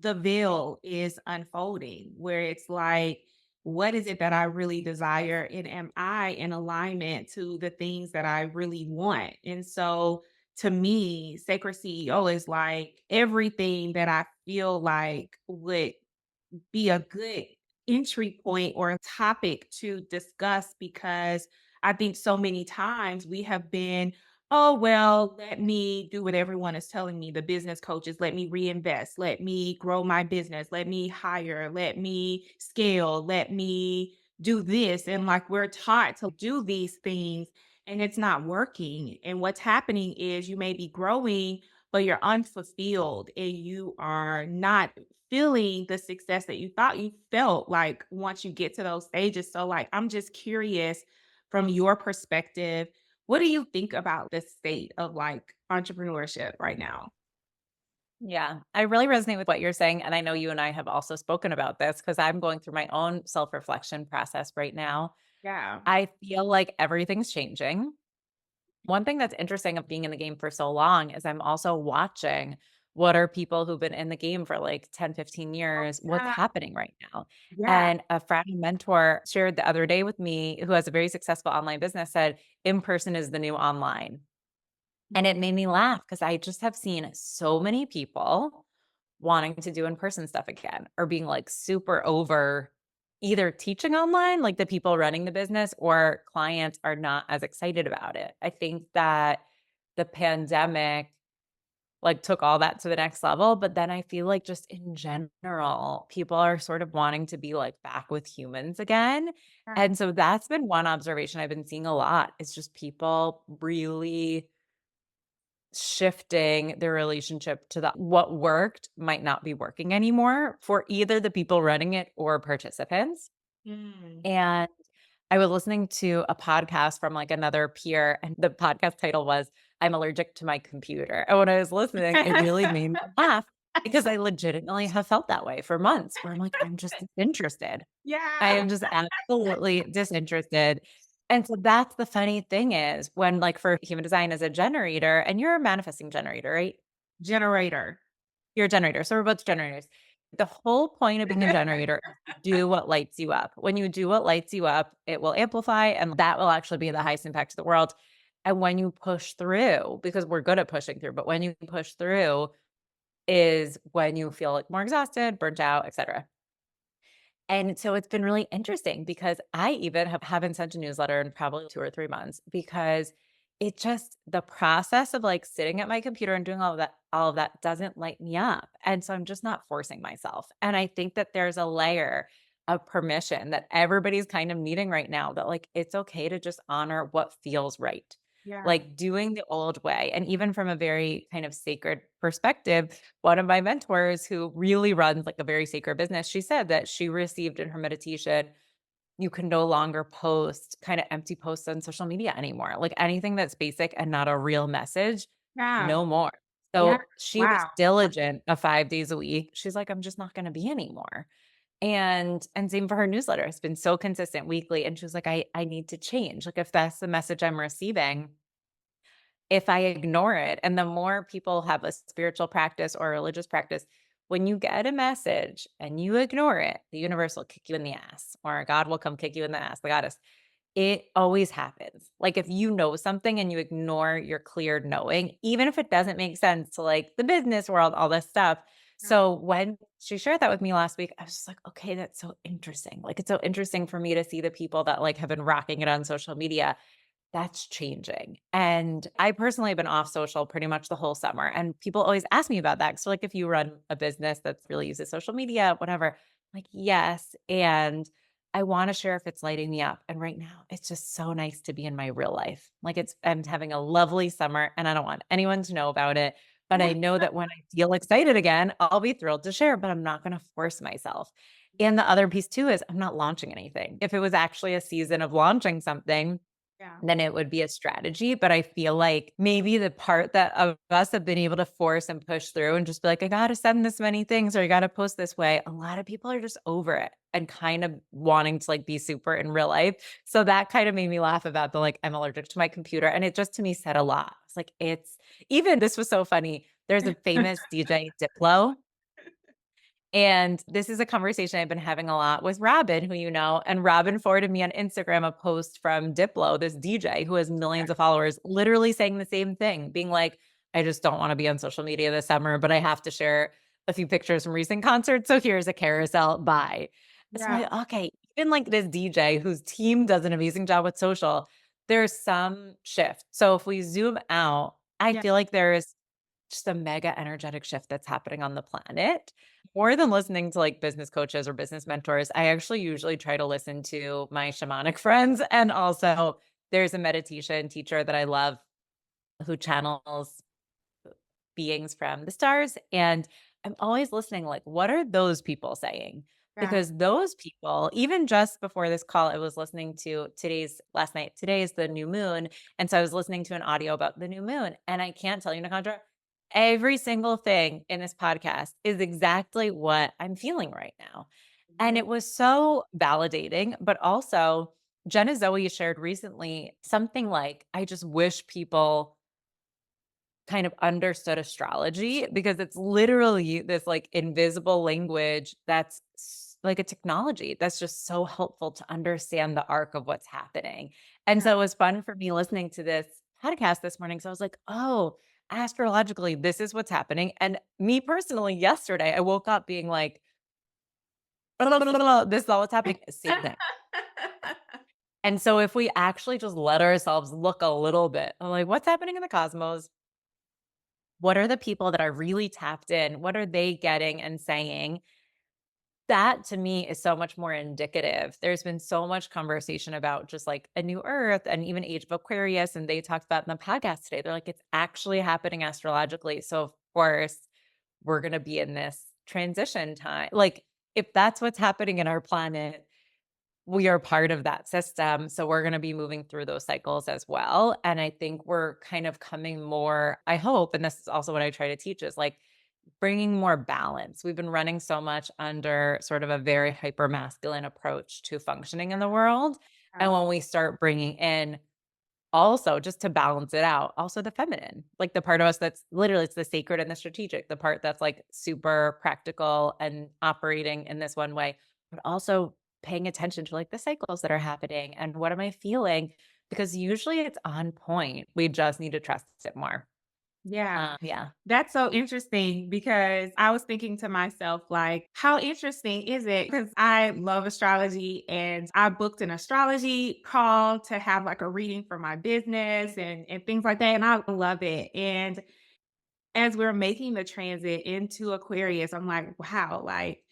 the veil is unfolding where it's like, what is it that I really desire? And am I in alignment to the things that I really want? And so to me, Sacred CEO is like everything that I feel like would be a good entry point or a topic to discuss because I think so many times we have been, oh, well, let me do what everyone is telling me. The business coaches, let me reinvest, let me grow my business, let me hire, let me scale, let me do this. And like we're taught to do these things and it's not working. And what's happening is you may be growing, but you're unfulfilled and you are not feeling the success that you thought you felt like once you get to those stages. So, like, I'm just curious from your perspective, what do you think about the state of like entrepreneurship right now? Yeah, I really resonate with what you're saying. And I know you and I have also spoken about this because I'm going through my own self reflection process right now. Yeah. I feel like everything's changing. One thing that's interesting of being in the game for so long is I'm also watching what are people who've been in the game for like 10, 15 years, what's Yeah. happening right now. Yeah. And a friend and mentor shared the other day with me who has a very successful online business said, in person is the new online. And it made me laugh because I just have seen so many people wanting to do in-person stuff again or being like super over either teaching online, like the people running the business or clients are not as excited about it. I think that the pandemic like took all that to the next level, but then I feel like just in general, people are sort of wanting to be like back with humans again. Yeah. And so that's been one observation I've been seeing a lot. It's just people really shifting their relationship to the what worked might not be working anymore for either the people running it or participants. Mm. And I was listening to a podcast from like another peer, and the podcast title was I'm allergic to my computer. And when I was listening, it really made me laugh because I legitimately have felt that way for months where I'm like, I'm just disinterested. I Yeah. am just absolutely disinterested. And so that's the funny thing is when like for human design as a generator, and you're a manifesting generator, right? Generator. You're a generator. So we're both generators. The whole point of being a generator is to do what lights you up. When you do what lights you up, it will amplify and that will actually be the highest impact to the world. And when you push through, because we're good at pushing through, but when you push through is when you feel like more exhausted, burnt out, etc. And so it's been really interesting because I even haven't sent a newsletter in probably 2 or 3 months because it just the process of, like, sitting at my computer and doing all of that doesn't light me up, and so I'm just not forcing myself, and I think that there's a layer of permission that everybody's kind of needing right now, that like it's okay to just honor what feels right. Yeah. Like doing the old way. And even from a very kind of sacred perspective, one of my mentors who really runs like a very sacred business, she said that she received in her meditation, you can no longer post kind of empty posts on social media anymore. Like anything that's basic and not a real message, Yeah. no more. Yeah. So she was Wow. diligent of 5 days a week. She's like, I'm just not going to be anymore. And same for her newsletter. It's been so consistent weekly. And she was like, I need to change. Like if that's the message I'm receiving, if I ignore it, and the more people have a spiritual practice or a religious practice, when you get a message and you ignore it, the universe will kick you in the ass, or God will come kick you in the ass, the goddess. It always happens. Like if you know something and you ignore your clear knowing, even if it doesn't make sense to like the business world, all this stuff. Yeah. So when she shared that with me last week, I was just like, okay, that's so interesting. Like it's so interesting for me to see the people that like have been rocking it on social media that's changing. And I personally have been off social pretty much the whole summer. And people always ask me about that. So, like, if you run a business that's really uses social media, whatever, like, yes. And I want to share if it's lighting me up. And right now, it's just so nice to be in my real life. Like, I'm having a lovely summer and I don't want anyone to know about it. But I know that when I feel excited again, I'll be thrilled to share, but I'm not going to force myself. And the other piece too is I'm not launching anything. If it was actually a season of launching something, Yeah. then it would be a strategy, but I feel like maybe the part that of us have been able to force and push through and just be like, "I gotta send this many things or I gotta post this way," a lot of people are just over it and kind of wanting to, like, be super in real life. So that kind of made me laugh about the, like, I'm allergic to my computer, and it just to me said a lot. It's like, it's even this was so funny. There's a famous DJ, Diplo, and this is a conversation I've been having a lot with Robin, who you know, and Robin forwarded me on Instagram a post from Diplo, this DJ who has millions of followers, literally saying the same thing, being like, I just don't want to be on social media this summer, but I have to share a few pictures from recent concerts. So here's a carousel. Bye. So Yeah. okay, even like this DJ whose team does an amazing job with social, there's some shift. So if we zoom out, I Yeah. feel like there's just a mega energetic shift that's happening on the planet. More than listening to like business coaches or business mentors, I actually usually try to listen to my shamanic friends. And also, there's a meditation teacher that I love who channels beings from the stars. And I'm always listening, like, what are those people saying? Yeah. Because those people, even just before this call, I was listening to last night, today is the new moon. And so I was listening to an audio about the new moon. And I can't tell you, Nakandra, every single thing in this podcast is exactly what I'm feeling right now. And Yeah. it was so validating, but also Jenna Zoe shared recently something like, I just wish people kind of understood astrology because it's literally this like invisible language that's like a technology that's just so helpful to understand the arc of what's happening. And Yeah. so it was fun for me listening to this podcast this morning. So I was like, oh, astrologically, this is what's happening. And me personally, yesterday, I woke up being like, this is all what's happening. Same thing. And so if we actually just let ourselves look a little bit, like what's happening in the cosmos, what are the people that are really tapped in? What are they getting and saying? That to me is so much more indicative. There's been so much conversation about just like a new earth and even Age of Aquarius. And they talked about in the podcast today. They're like, it's actually happening astrologically. So, of course, we're going to be in this transition time. Like, if that's what's happening in our planet, we are part of that system. So we're going to be moving through those cycles as well. And I think we're kind of coming more, I hope, and this is also what I try to teach is like bringing more balance. We've been running so much under sort of a very hyper masculine approach to functioning in the world. And when we start bringing in also, just to balance it out, also the feminine, like the part of us that's literally it's the sacred and the strategic, the part that's like super practical and operating in this one way, but also paying attention to like the cycles that are happening and what am I feeling? Because usually it's on point. We just need to trust it more. Yeah. Yeah. That's so interesting because I was thinking to myself, like, how interesting is it? Because I love astrology and I booked an astrology call to have like a reading for my business and things like that. And I love it. And as we're making the transit into Aquarius, I'm like, wow, like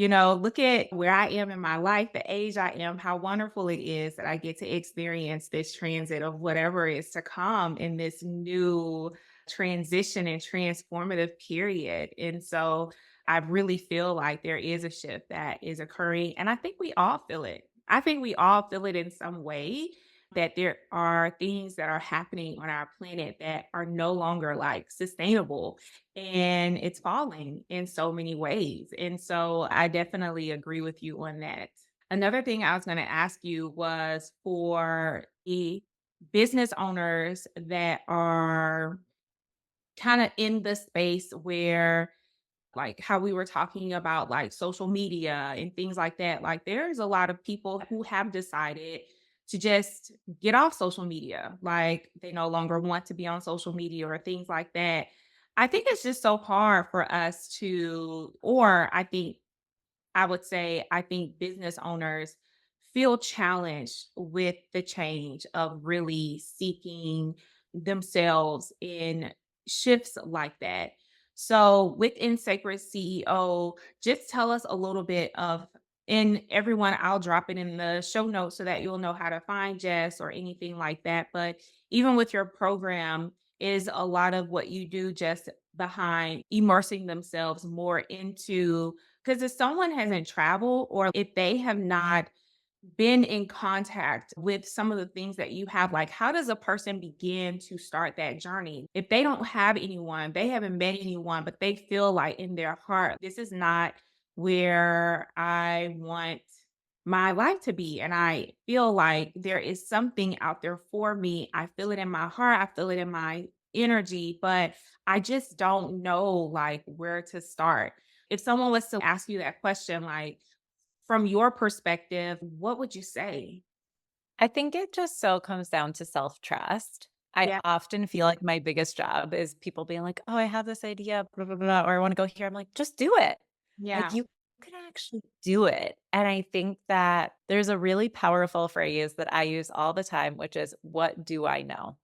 Look at where I am in my life, the age I am, how wonderful it is that I get to experience this transit of whatever is to come in this new transition and transformative period. And so I really feel like there is a shift that is occurring. And I think we all feel it. I think we all feel it in some way that there are things that are happening on our planet that are no longer like sustainable, and it's falling in so many ways. And so I definitely agree with you on that. Another thing I was going to ask you was for the business owners that are kind of in the space where, like how we were talking about like social media and things like that. Like there's a lot of people who have decided to just get off social media. Like they no longer want to be on social media or things like that. I think it's just so hard for us to, or I would say, I think business owners feel challenged with the change of really seeking themselves in shifts like that. So, within Sacred CEO, just tell us a little bit of, and everyone, I'll drop it in the show notes so that you'll know how to find Jess or anything like that. But even with your program, is a lot of what you do just behind immersing themselves more into, because if someone hasn't traveled or if they have not been in contact with some of the things that you have, like how does a person begin to start that journey? If they don't have anyone, they haven't met anyone, but they feel like in their heart, this is not where I want my life to be. And I feel like there is something out there for me. I feel it in my heart, I feel it in my energy, but I just don't know like where to start. If someone was to ask you that question, like from your perspective, what would you say? I think it just so comes down to self-trust. I Yeah, often feel like my biggest job is people being like, "Oh, I have this idea, blah, blah, blah, or I wanna go here." I'm like, "Just do it." Like, yeah. you can actually do it. And I think that there's a really powerful phrase that I use all the time, which is, "What do I know?"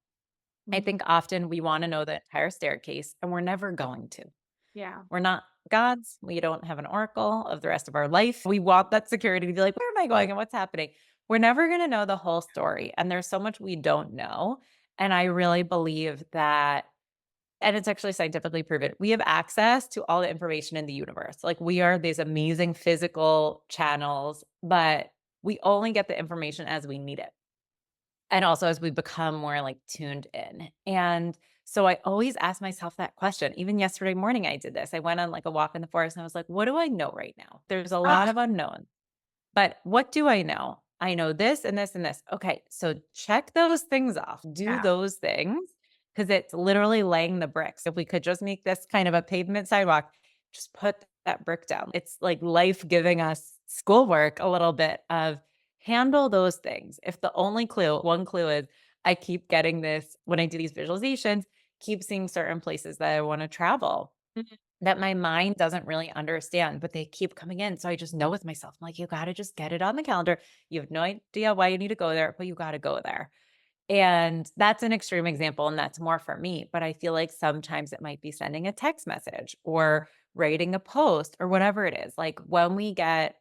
I Mhm. think often we wanna know the entire staircase, and we're never going to. Yeah. We're not gods. We don't have an oracle of the rest of our life. We want that security to be like, where am I going and what's happening? We're never going to know the whole story. And there's so much we don't know. And I really believe that, and it's actually scientifically proven, we have access to all the information in the universe. Like we are these amazing physical channels, but we only get the information as we need it. And also as we become more, like, tuned in, and so I always ask myself that question. Even yesterday morning, I did this. I went on, like, a walk in the forest, and I was like, "What do I know right now?" There's a lot Ah, of unknowns, but what do I know? I know this and this and this. Okay, so check those things off. Do yeah. those things because it's literally laying the bricks. If we could just make this kind of a pavement sidewalk, just put that brick down. It's like life giving us schoolwork a little bit of handle those things. If the only clue, one clue is I keep getting this when I do these visualizations, keep seeing certain places that I want to travel Mhm. that my mind doesn't really understand, but they keep coming in. So I just know with myself, I'm like, you got to just get it on the calendar. You have no idea why you need to go there, but you got to go there. And that's an extreme example, and that's more for me. But I feel like sometimes it might be sending a text message or writing a post or whatever it is. Like when we get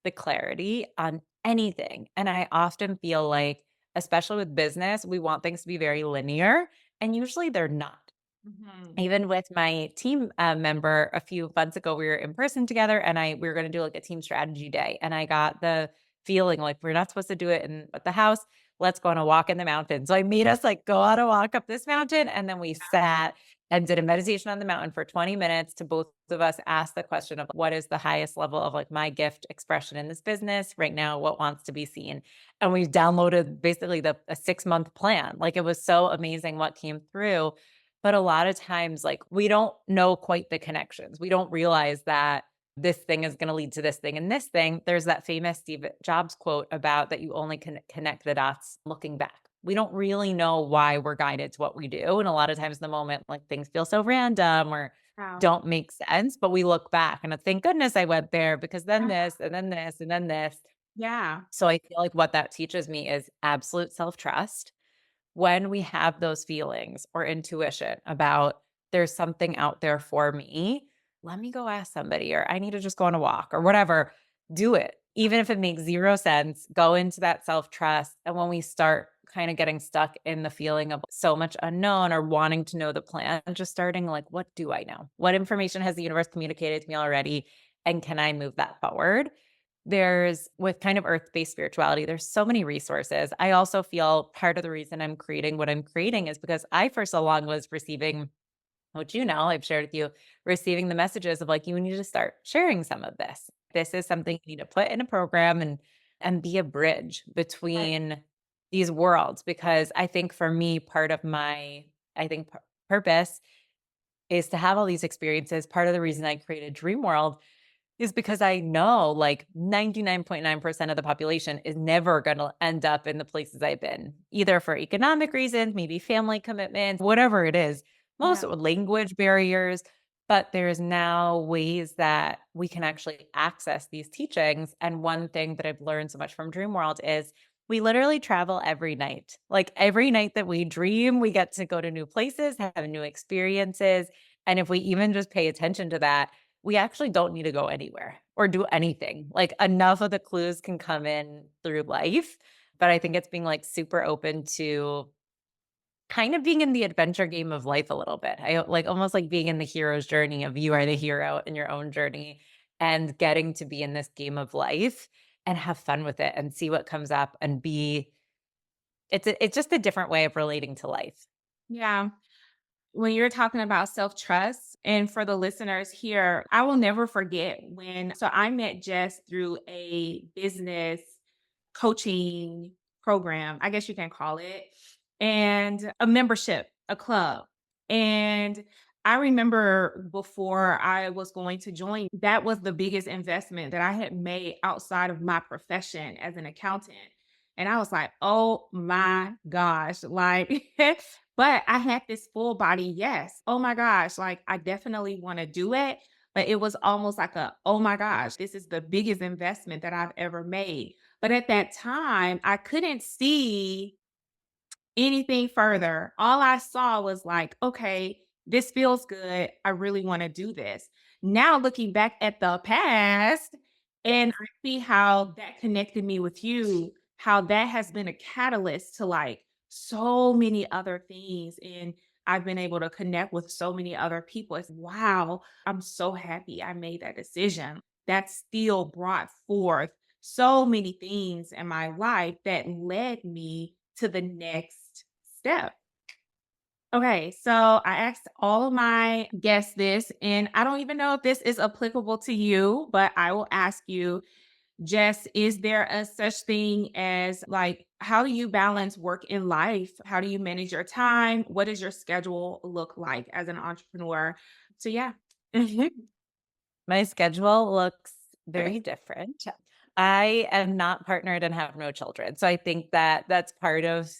the clarity on anything, and I often feel like, especially with business, we want things to be very linear, and usually they're not. Mhm. Even with my team, member a few months ago, we were in person together and we were gonna do, like, a team strategy day, and I got the feeling like we're not supposed to do it in at the house. Let's go on a walk in the mountains. So I made us, like, go on a walk up this mountain, and then we sat and did a meditation on the mountain for 20 minutes to both of us ask the question of what is the highest level of, like, my gift expression in this business right now, what wants to be seen? And we downloaded basically a 6-month plan. Like, it was so amazing what came through, but a lot of times, like, we don't know quite the connections. We don't realize that this thing is gonna lead to this thing and this thing. There's that famous Steve Jobs quote about that you only can connect the dots looking back. We don't really know why we're guided to what we do, and a lot of times in the moment, like, things feel so random or Wow. don't make sense, but we look back and thank goodness I went there because then Yeah. this, and then this, and then this. Yeah. So I feel like what that teaches me is absolute self-trust when we have those feelings or intuition about there's something out there for me, let me go ask somebody, or I need to just go on a walk or whatever. Do it. Even if it makes 0 sense, go into that self-trust. And when we start kind of getting stuck in the feeling of so much unknown or wanting to know the plan, just starting like, what do I know? What information has the universe communicated to me already? And can I move that forward? There's with kind of earth-based spirituality, there's so many resources. I also feel part of the reason I'm creating what I'm creating is because I for so long was receiving, which I've shared with you, receiving the messages of like, you need to start sharing some of this. This is something you need to put in a program and be a bridge Right. between these worlds. Because I think for me, part of my, I think purpose is to have all these experiences. Part of the reason I created Dream World is because I know like 99.9% of the population is never going to end up in the places I've been, either for economic reasons, maybe family commitments, whatever it is, most Yeah. language barriers. But there's now ways that we can actually access these teachings. And one thing that I've learned so much from Dream World is we literally travel every night. Like every night that we dream, we get to go to new places, have new experiences. And if we even just pay attention to that, we actually don't need to go anywhere or do anything. Like enough of the clues can come in through life, but I think it's being like super open to kind of being in the adventure game of life a little bit. I like almost like being in the hero's journey of you are the hero in your own journey and getting to be in this game of life and have fun with it and see what comes up and be it's just a different way of relating to life. Yeah. When you're talking about self-trust, and for the listeners here, I will never forget I met Jess through a business coaching program, I guess you can call it, and a membership, a club. And I remember before I was going to join, that was the biggest investment that I had made outside of my profession as an accountant. And I was like, oh my gosh, like, but I had this full body yes. Oh my gosh, like I definitely want to do it. But it was almost like oh my gosh, this is the biggest investment that I've ever made. But at that time, I couldn't see anything further. All I saw was like, okay, this feels good. I really want to do this. Now, looking back at the past, and I see how that connected me with you, how that has been a catalyst to like so many other things. And I've been able to connect with so many other people. It's wow, I'm so happy I made that decision. That still brought forth so many things in my life that led me to the next step. Okay, so I asked all of my guests this, and I don't even know if this is applicable to you, but I will ask you, Jess, is there a such thing as like, how do you balance work and life? How do you manage your time? What does your schedule look like as an entrepreneur? So, yeah. My schedule looks Okay. very different. I am not partnered and have no children. So I think that that's part of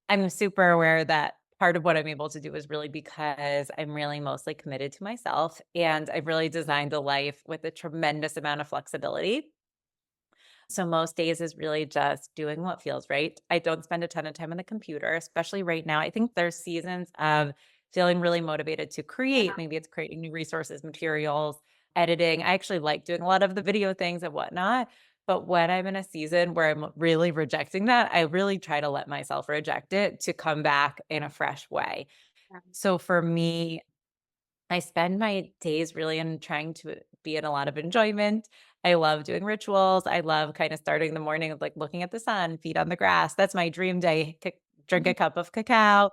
I'm super aware that part of what I'm able to do is really because I'm really mostly committed to myself and I've really designed a life with a tremendous amount of flexibility. So most days is really just doing what feels right. I don't spend a ton of time on the computer, especially right now. I think there's seasons of feeling really motivated to create. Maybe it's creating new resources, materials, editing. I actually like doing a lot of the video things and whatnot. But when I'm in a season where I'm really rejecting that, I really try to let myself reject it to come back in a fresh way. Yeah. So for me, I spend my days really in trying to be in a lot of enjoyment. I love doing rituals. I love kind of starting the morning with like looking at the sun, feet on the grass. That's my dream day. Drink a cup of cacao,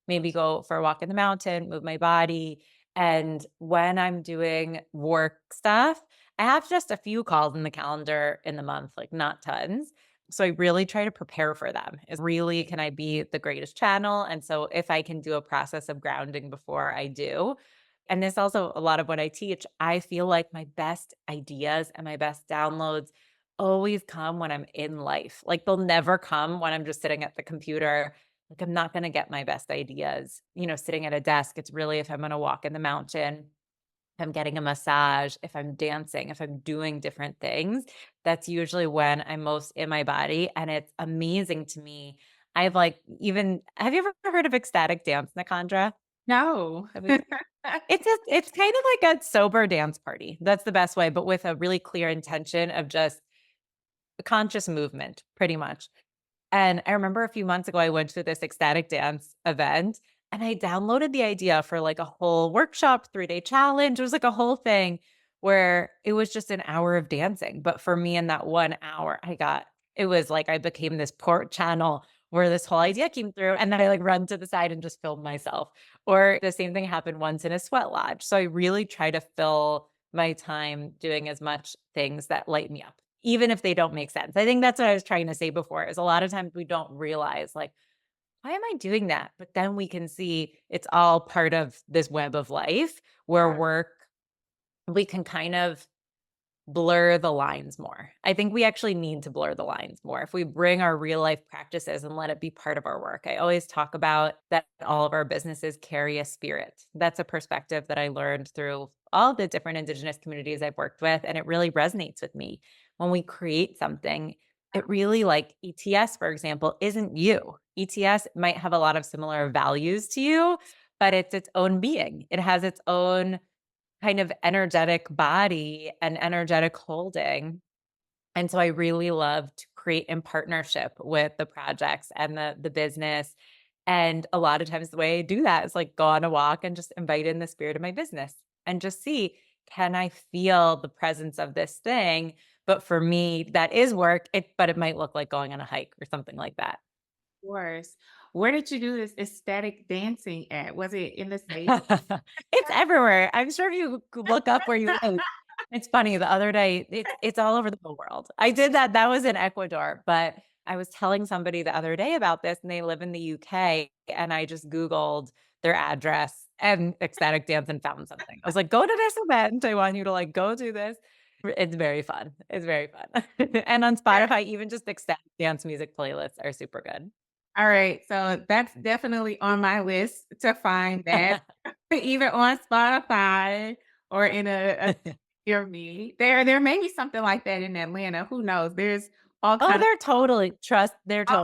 maybe go for a walk in the mountain, move my body. And when I'm doing work stuff, I have just a few calls in the calendar in the month, like not tons. So I really try to prepare for them. Is really can I be the greatest channel? And so if I can do a process of grounding before I do, and this also a lot of what I teach, I feel like my best ideas and my best downloads always come when I'm in life. Like they'll never come when I'm just sitting at the computer. Like I'm not going to get my best ideas, sitting at a desk. It's really if I'm going to walk in the mountain, if I'm getting a massage, if I'm dancing, if I'm doing different things, that's usually when I'm most in my body. And it's amazing to me. I've like even, have you ever heard of ecstatic dance, Nikandra? No. Have you it's kind of like a sober dance party. That's the best way, but with a really clear intention of just conscious movement, pretty much. And I remember a few months ago, I went to this ecstatic dance event and I downloaded the idea for like a whole workshop, 3-day challenge. It was like a whole thing where it was just an hour of dancing. But for me, in that 1 hour, it was like I became this port channel where this whole idea came through. And then I like run to the side and just film myself. Or the same thing happened once in a sweat lodge. So I really try to fill my time doing as much things that light me up, even if they don't make sense. I think that's what I was trying to say before, is a lot of times we don't realize, like, "Why am I doing that?" But then we can see it's all part of this web of life where we can kind of blur the lines more. I think we actually need to blur the lines more. If we bring our real life practices and let it be part of our work. I always talk about that all of our businesses carry a spirit. That's a perspective that I learned through all the different indigenous communities I've worked with. And it really resonates with me. When we create something, it really, like ETS, for example, isn't you. ETS might have a lot of similar values to you, but it's its own being. It has its own kind of energetic body and energetic holding. And so I really love to create in partnership with the projects and the business. And a lot of times the way I do that is like go on a walk and just invite in the spirit of my business and just see, can I feel the presence of this thing? But for me, that is work. But it might look like going on a hike or something like that. Course. Where did you do this ecstatic dancing at? Was it in the States? It's everywhere. I'm sure if you could look up where you live. It's funny, the other day, it's all over the whole world. I did that was in Ecuador, but I was telling somebody the other day about this, and they live in the UK, and I just Googled their address and ecstatic dance and found something. I was like, "Go to this event. I want you to, like, go do this." It's very fun. It's very fun. And on Spotify, even just ecstatic dance music playlists are super good. All right, so that's definitely on my list to find that either on Spotify or in a near me. There may be something like that in Atlanta, who knows? There's all Oh, kind of there all totally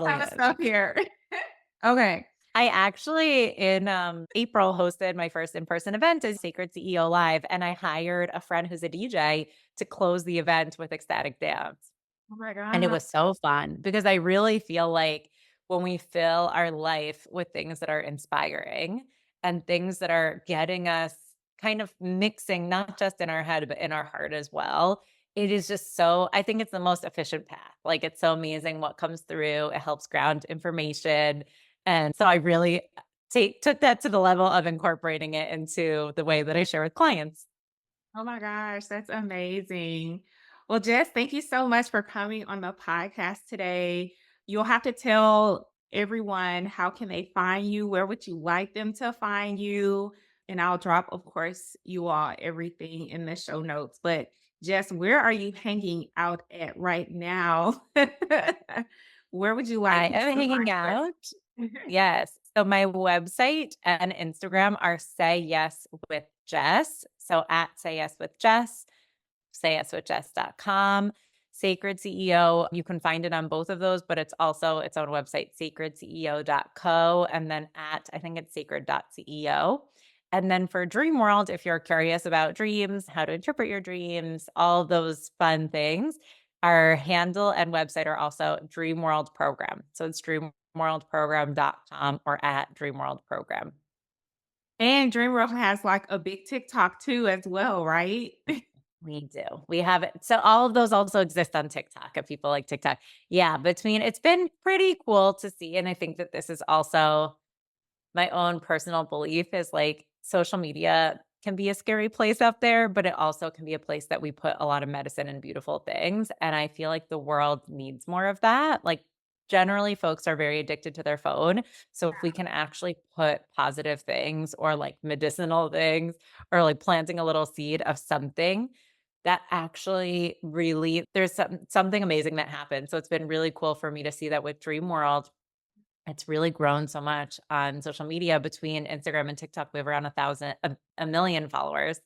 kind of is. stuff here. Okay. I actually in, April hosted my first in-person event as Sacred CEO Live, and I hired a friend who's a DJ to close the event with ecstatic dance. Oh my And it god. was so fun because I really feel like when we fill our life with things that are inspiring and things that are getting us kind of mixing, not just in our head, but in our heart as well, it is just so, I think it's the most efficient path. Like it's so amazing what comes through. It helps ground information. And so I really took that to the level of incorporating it into the way that I share with clients. Oh my gosh, that's amazing. Well, Jess, thank you so much for coming on the podcast today. You'll have to tell everyone how can they find you, where would you like them to find you? And I'll drop, of course, you all everything in the show notes. But Jess, where are you hanging out at right now? Where would you like I people am to hanging find out. you? Yes. So my website and Instagram are Say Yes with Jess. So at Say Yes with Jess, sayyeswithjess.com. Sacred CEO, you can find it on both of those, but it's also its own website, sacredceo.co, and then at, I think it's sacred.ceo. And then for Dream World, if you're curious about dreams, how to interpret your dreams, all those fun things, our handle and website are also Dream World Program. So it's dreamworldprogram.com or at Dream World Program. And Dreamworld has like a big TikTok too, as well, right? We do. We have it. So all of those also exist on TikTok if people like TikTok. Yeah, between it's been pretty cool to see. And I think that this is also my own personal belief is like social media can be a scary place out there, but it also can be a place that we put a lot of medicine and beautiful things. And I feel like the world needs more of that. Like generally folks are very addicted to their phone. So if we can actually put positive things or like medicinal things or like planting a little seed of something that actually really there's something amazing that happens. So it's been really cool for me to see that with Dream World it's really grown so much on social media between Instagram and TikTok. We have around 1 million followers.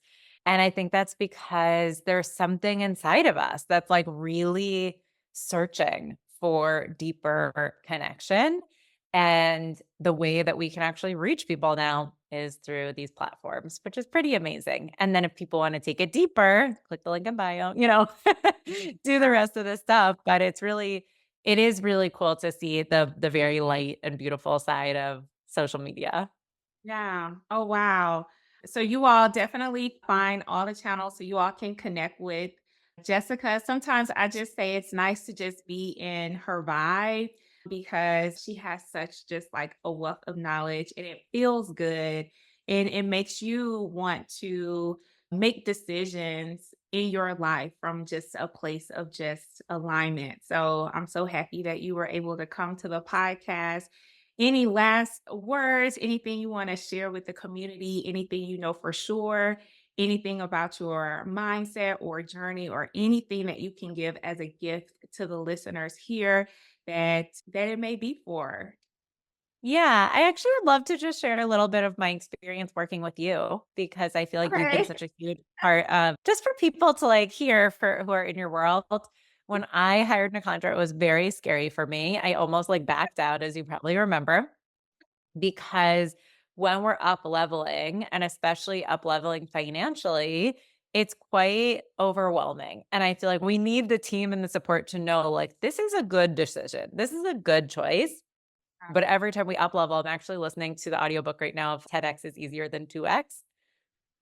And I think that's because there's something inside of us that's like really searching for deeper connection. And the way that we can actually reach people now is through these platforms, which is pretty amazing. And then if people want to take it deeper, click the link in bio, do the rest of the stuff. But it is really cool to see the very light and beautiful side of social media. Yeah. Oh, wow. So you all definitely find all the channels so you all can connect with Jessica. Sometimes I just say it's nice to just be in her vibe because she has such just like a wealth of knowledge and it feels good and it makes you want to make decisions in your life from just a place of just alignment. So I'm so happy that you were able to come to the podcast. Any last words, anything you want to share with the community, anything you know for sure, anything about your mindset or journey or anything that you can give as a gift to the listeners here that it may be for. Yeah, I actually would love to just share a little bit of my experience working with you because I feel like you've been Okay. such a huge part of just for people to like hear for who are in your world. When I hired Nakandra, it was very scary for me. I almost like backed out, as you probably remember, because when we're up leveling and especially up leveling financially, it's quite overwhelming. And I feel like we need the team and the support to know like this is a good decision. This is a good choice, but every time we up level, I'm actually listening to the audiobook right now of 10x is easier than 2x.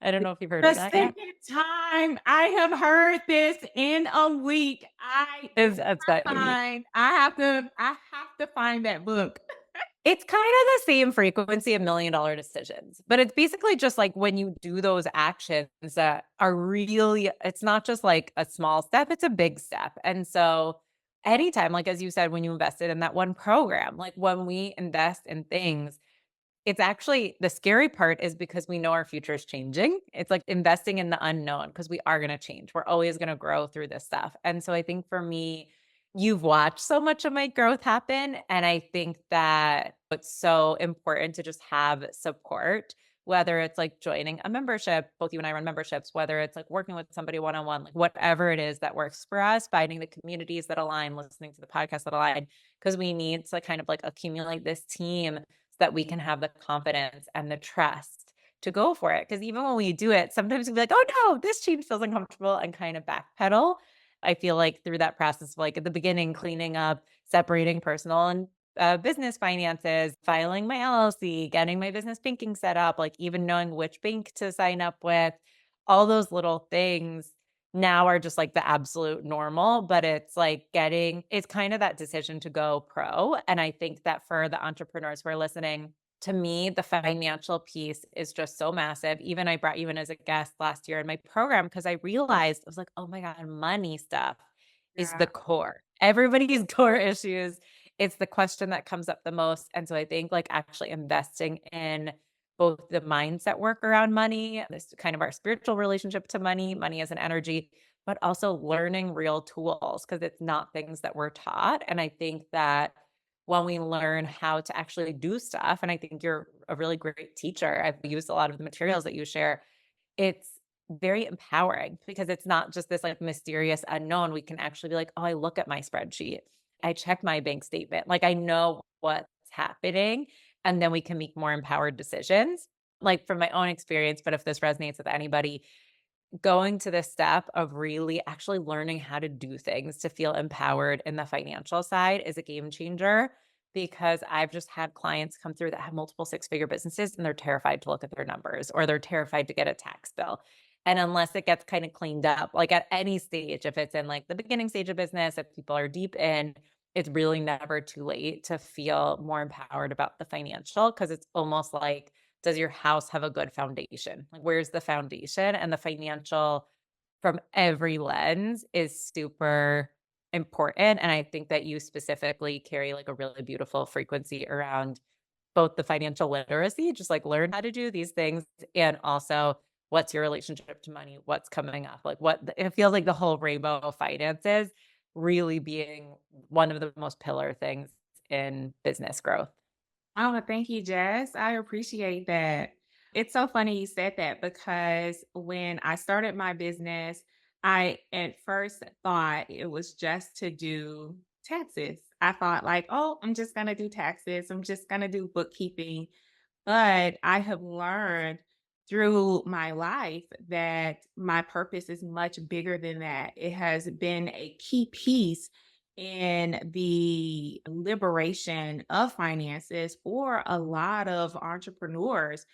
I don't know if you've heard The of that yet. second time I have heard this in a week, I Is That's that find I have to find that book. it's kind of the same frequency of $1 million decisions, but it's basically just like when you do those actions that are really, it's not just like a small step, it's a big step. And so anytime, like as you said, when you invested in that one program, like when we invest in things, it's actually the scary part is because we know our future is changing. It's like investing in the unknown because we are going to change. We're always going to grow through this stuff. And so I think for me, you've watched so much of my growth happen. And I think that it's so important to just have support, whether it's like joining a membership, both you and I run memberships, whether it's like working with somebody one on one, like whatever it is that works for us, finding the communities that align, listening to the podcast that align, because we need to kind of like accumulate this team that we can have the confidence and the trust to go for it. Because even when we do it, sometimes we'll be like, oh no, this change feels uncomfortable and kind of backpedal. I feel like through that process, like at the beginning, cleaning up, separating personal and business finances, filing my LLC, getting my business banking set up, like even knowing which bank to sign up with, all those little things now are just like the absolute normal, but it's like it's kind of that decision to go pro. And I think that for the entrepreneurs who are listening, to me, the financial piece is just so massive. Even I brought you in as a guest last year in my program because I realized I was like, oh my God, money stuff is the Yeah. core. Everybody's core issues. It's the question that comes up the most. And so I think like actually investing in both the mindset work around money, this kind of our spiritual relationship to money, money as an energy, but also learning real tools because it's not things that we're taught. And I think that when we learn how to actually do stuff, and I think you're a really great teacher, I've used a lot of the materials that you share, it's very empowering because it's not just this like mysterious unknown. We can actually be like, oh, I look at my spreadsheet, I check my bank statement, like I know what's happening and then we can make more empowered decisions. Like from my own experience, but if this resonates with anybody, going to this step of really actually learning how to do things to feel empowered in the financial side is a game changer because I've just had clients come through that have multiple six-figure businesses and they're terrified to look at their numbers or they're terrified to get a tax bill. And unless it gets kind of cleaned up, like at any stage, if it's in like the beginning stage of business, if people are deep in, it's really never too late to feel more empowered about the financial because it's almost like, does your house have a good foundation? Like, where's the foundation? And the financial from every lens is super important. And I think that you specifically carry like a really beautiful frequency around both the financial literacy, just like learn how to do these things, and also what's your relationship to money, what's coming up, like it feels like the whole rainbow of finances really being one of the most pillar things in business growth. Oh, thank you, Jess. I appreciate that. It's so funny you said that because when I started my business, I at first thought it was just to do taxes. I thought like, oh, I'm just going to do taxes. I'm just going to do bookkeeping. But I have learned through my life that my purpose is much bigger than that. It has been a key piece in the liberation of finances for a lot of entrepreneurs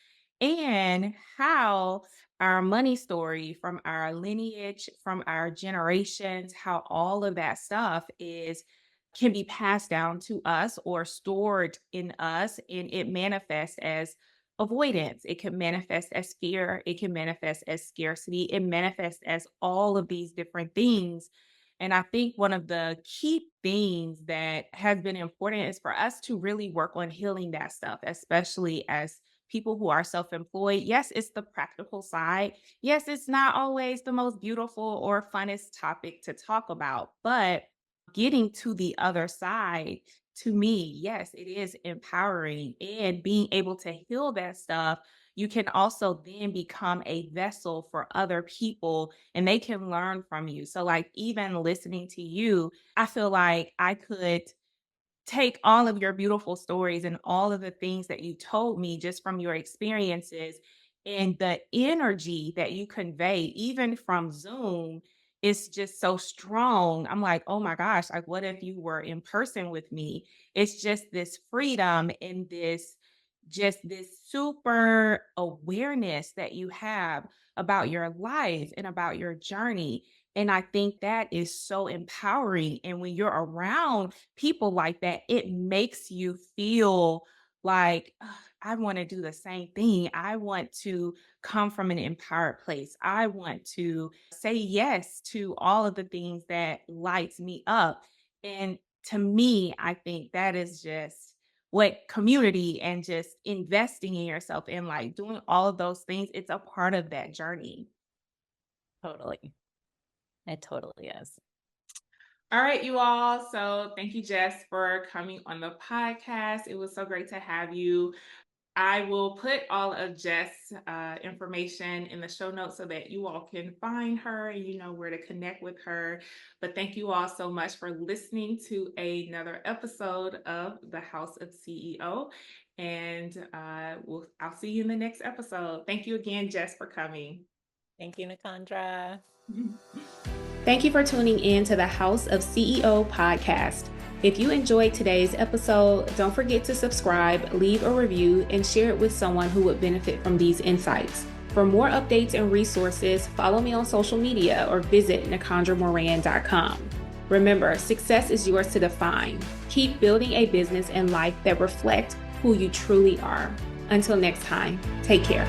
and how our money story from our lineage, from our generations, how all of that stuff is can be passed down to us or stored in us, and it manifests as avoidance. It can manifest as fear. It can manifest as scarcity. It manifests as all of these different things. And I think one of the key things that has been important is for us to really work on healing that stuff, especially as people who are self employed. Yes, it's the practical side. Yes, it's not always the most beautiful or funnest topic to talk about, but getting to the other side, to me, yes, it is empowering, and being able to heal that stuff, you can also then become a vessel for other people and they can learn from you. So, like, even listening to you, I feel like I could take all of your beautiful stories and all of the things that you told me just from your experiences and the energy that you convey, even from Zoom, is just so strong. I'm like, oh my gosh, like, what if you were in person with me? It's just this freedom and this super awareness that you have about your life and about your journey. And I think that is so empowering. And when you're around people like that, it makes you feel like, "Ugh, I want to do the same thing. I want to come from an empowered place. I want to say yes to all of the things that lights me up." And to me, I think that is just what community and just investing in yourself and like doing all of those things, it's a part of that journey. Totally. It totally is. All right, you all. So thank you, Jess, for coming on the podcast. It was so great to have you. I will put all of Jess' information in the show notes so that you all can find her and you know where to connect with her. But thank you all so much for listening to another episode of the House of CEO. And I'll see you in the next episode. Thank you again, Jess, for coming. Thank you, Nikandra. Thank you for tuning in to the House of CEO podcast. If you enjoyed today's episode, don't forget to subscribe, leave a review, and share it with someone who would benefit from these insights. For more updates and resources, follow me on social media or visit nikondramoran.com. Remember, success is yours to define. Keep building a business and life that reflect who you truly are. Until next time, take care.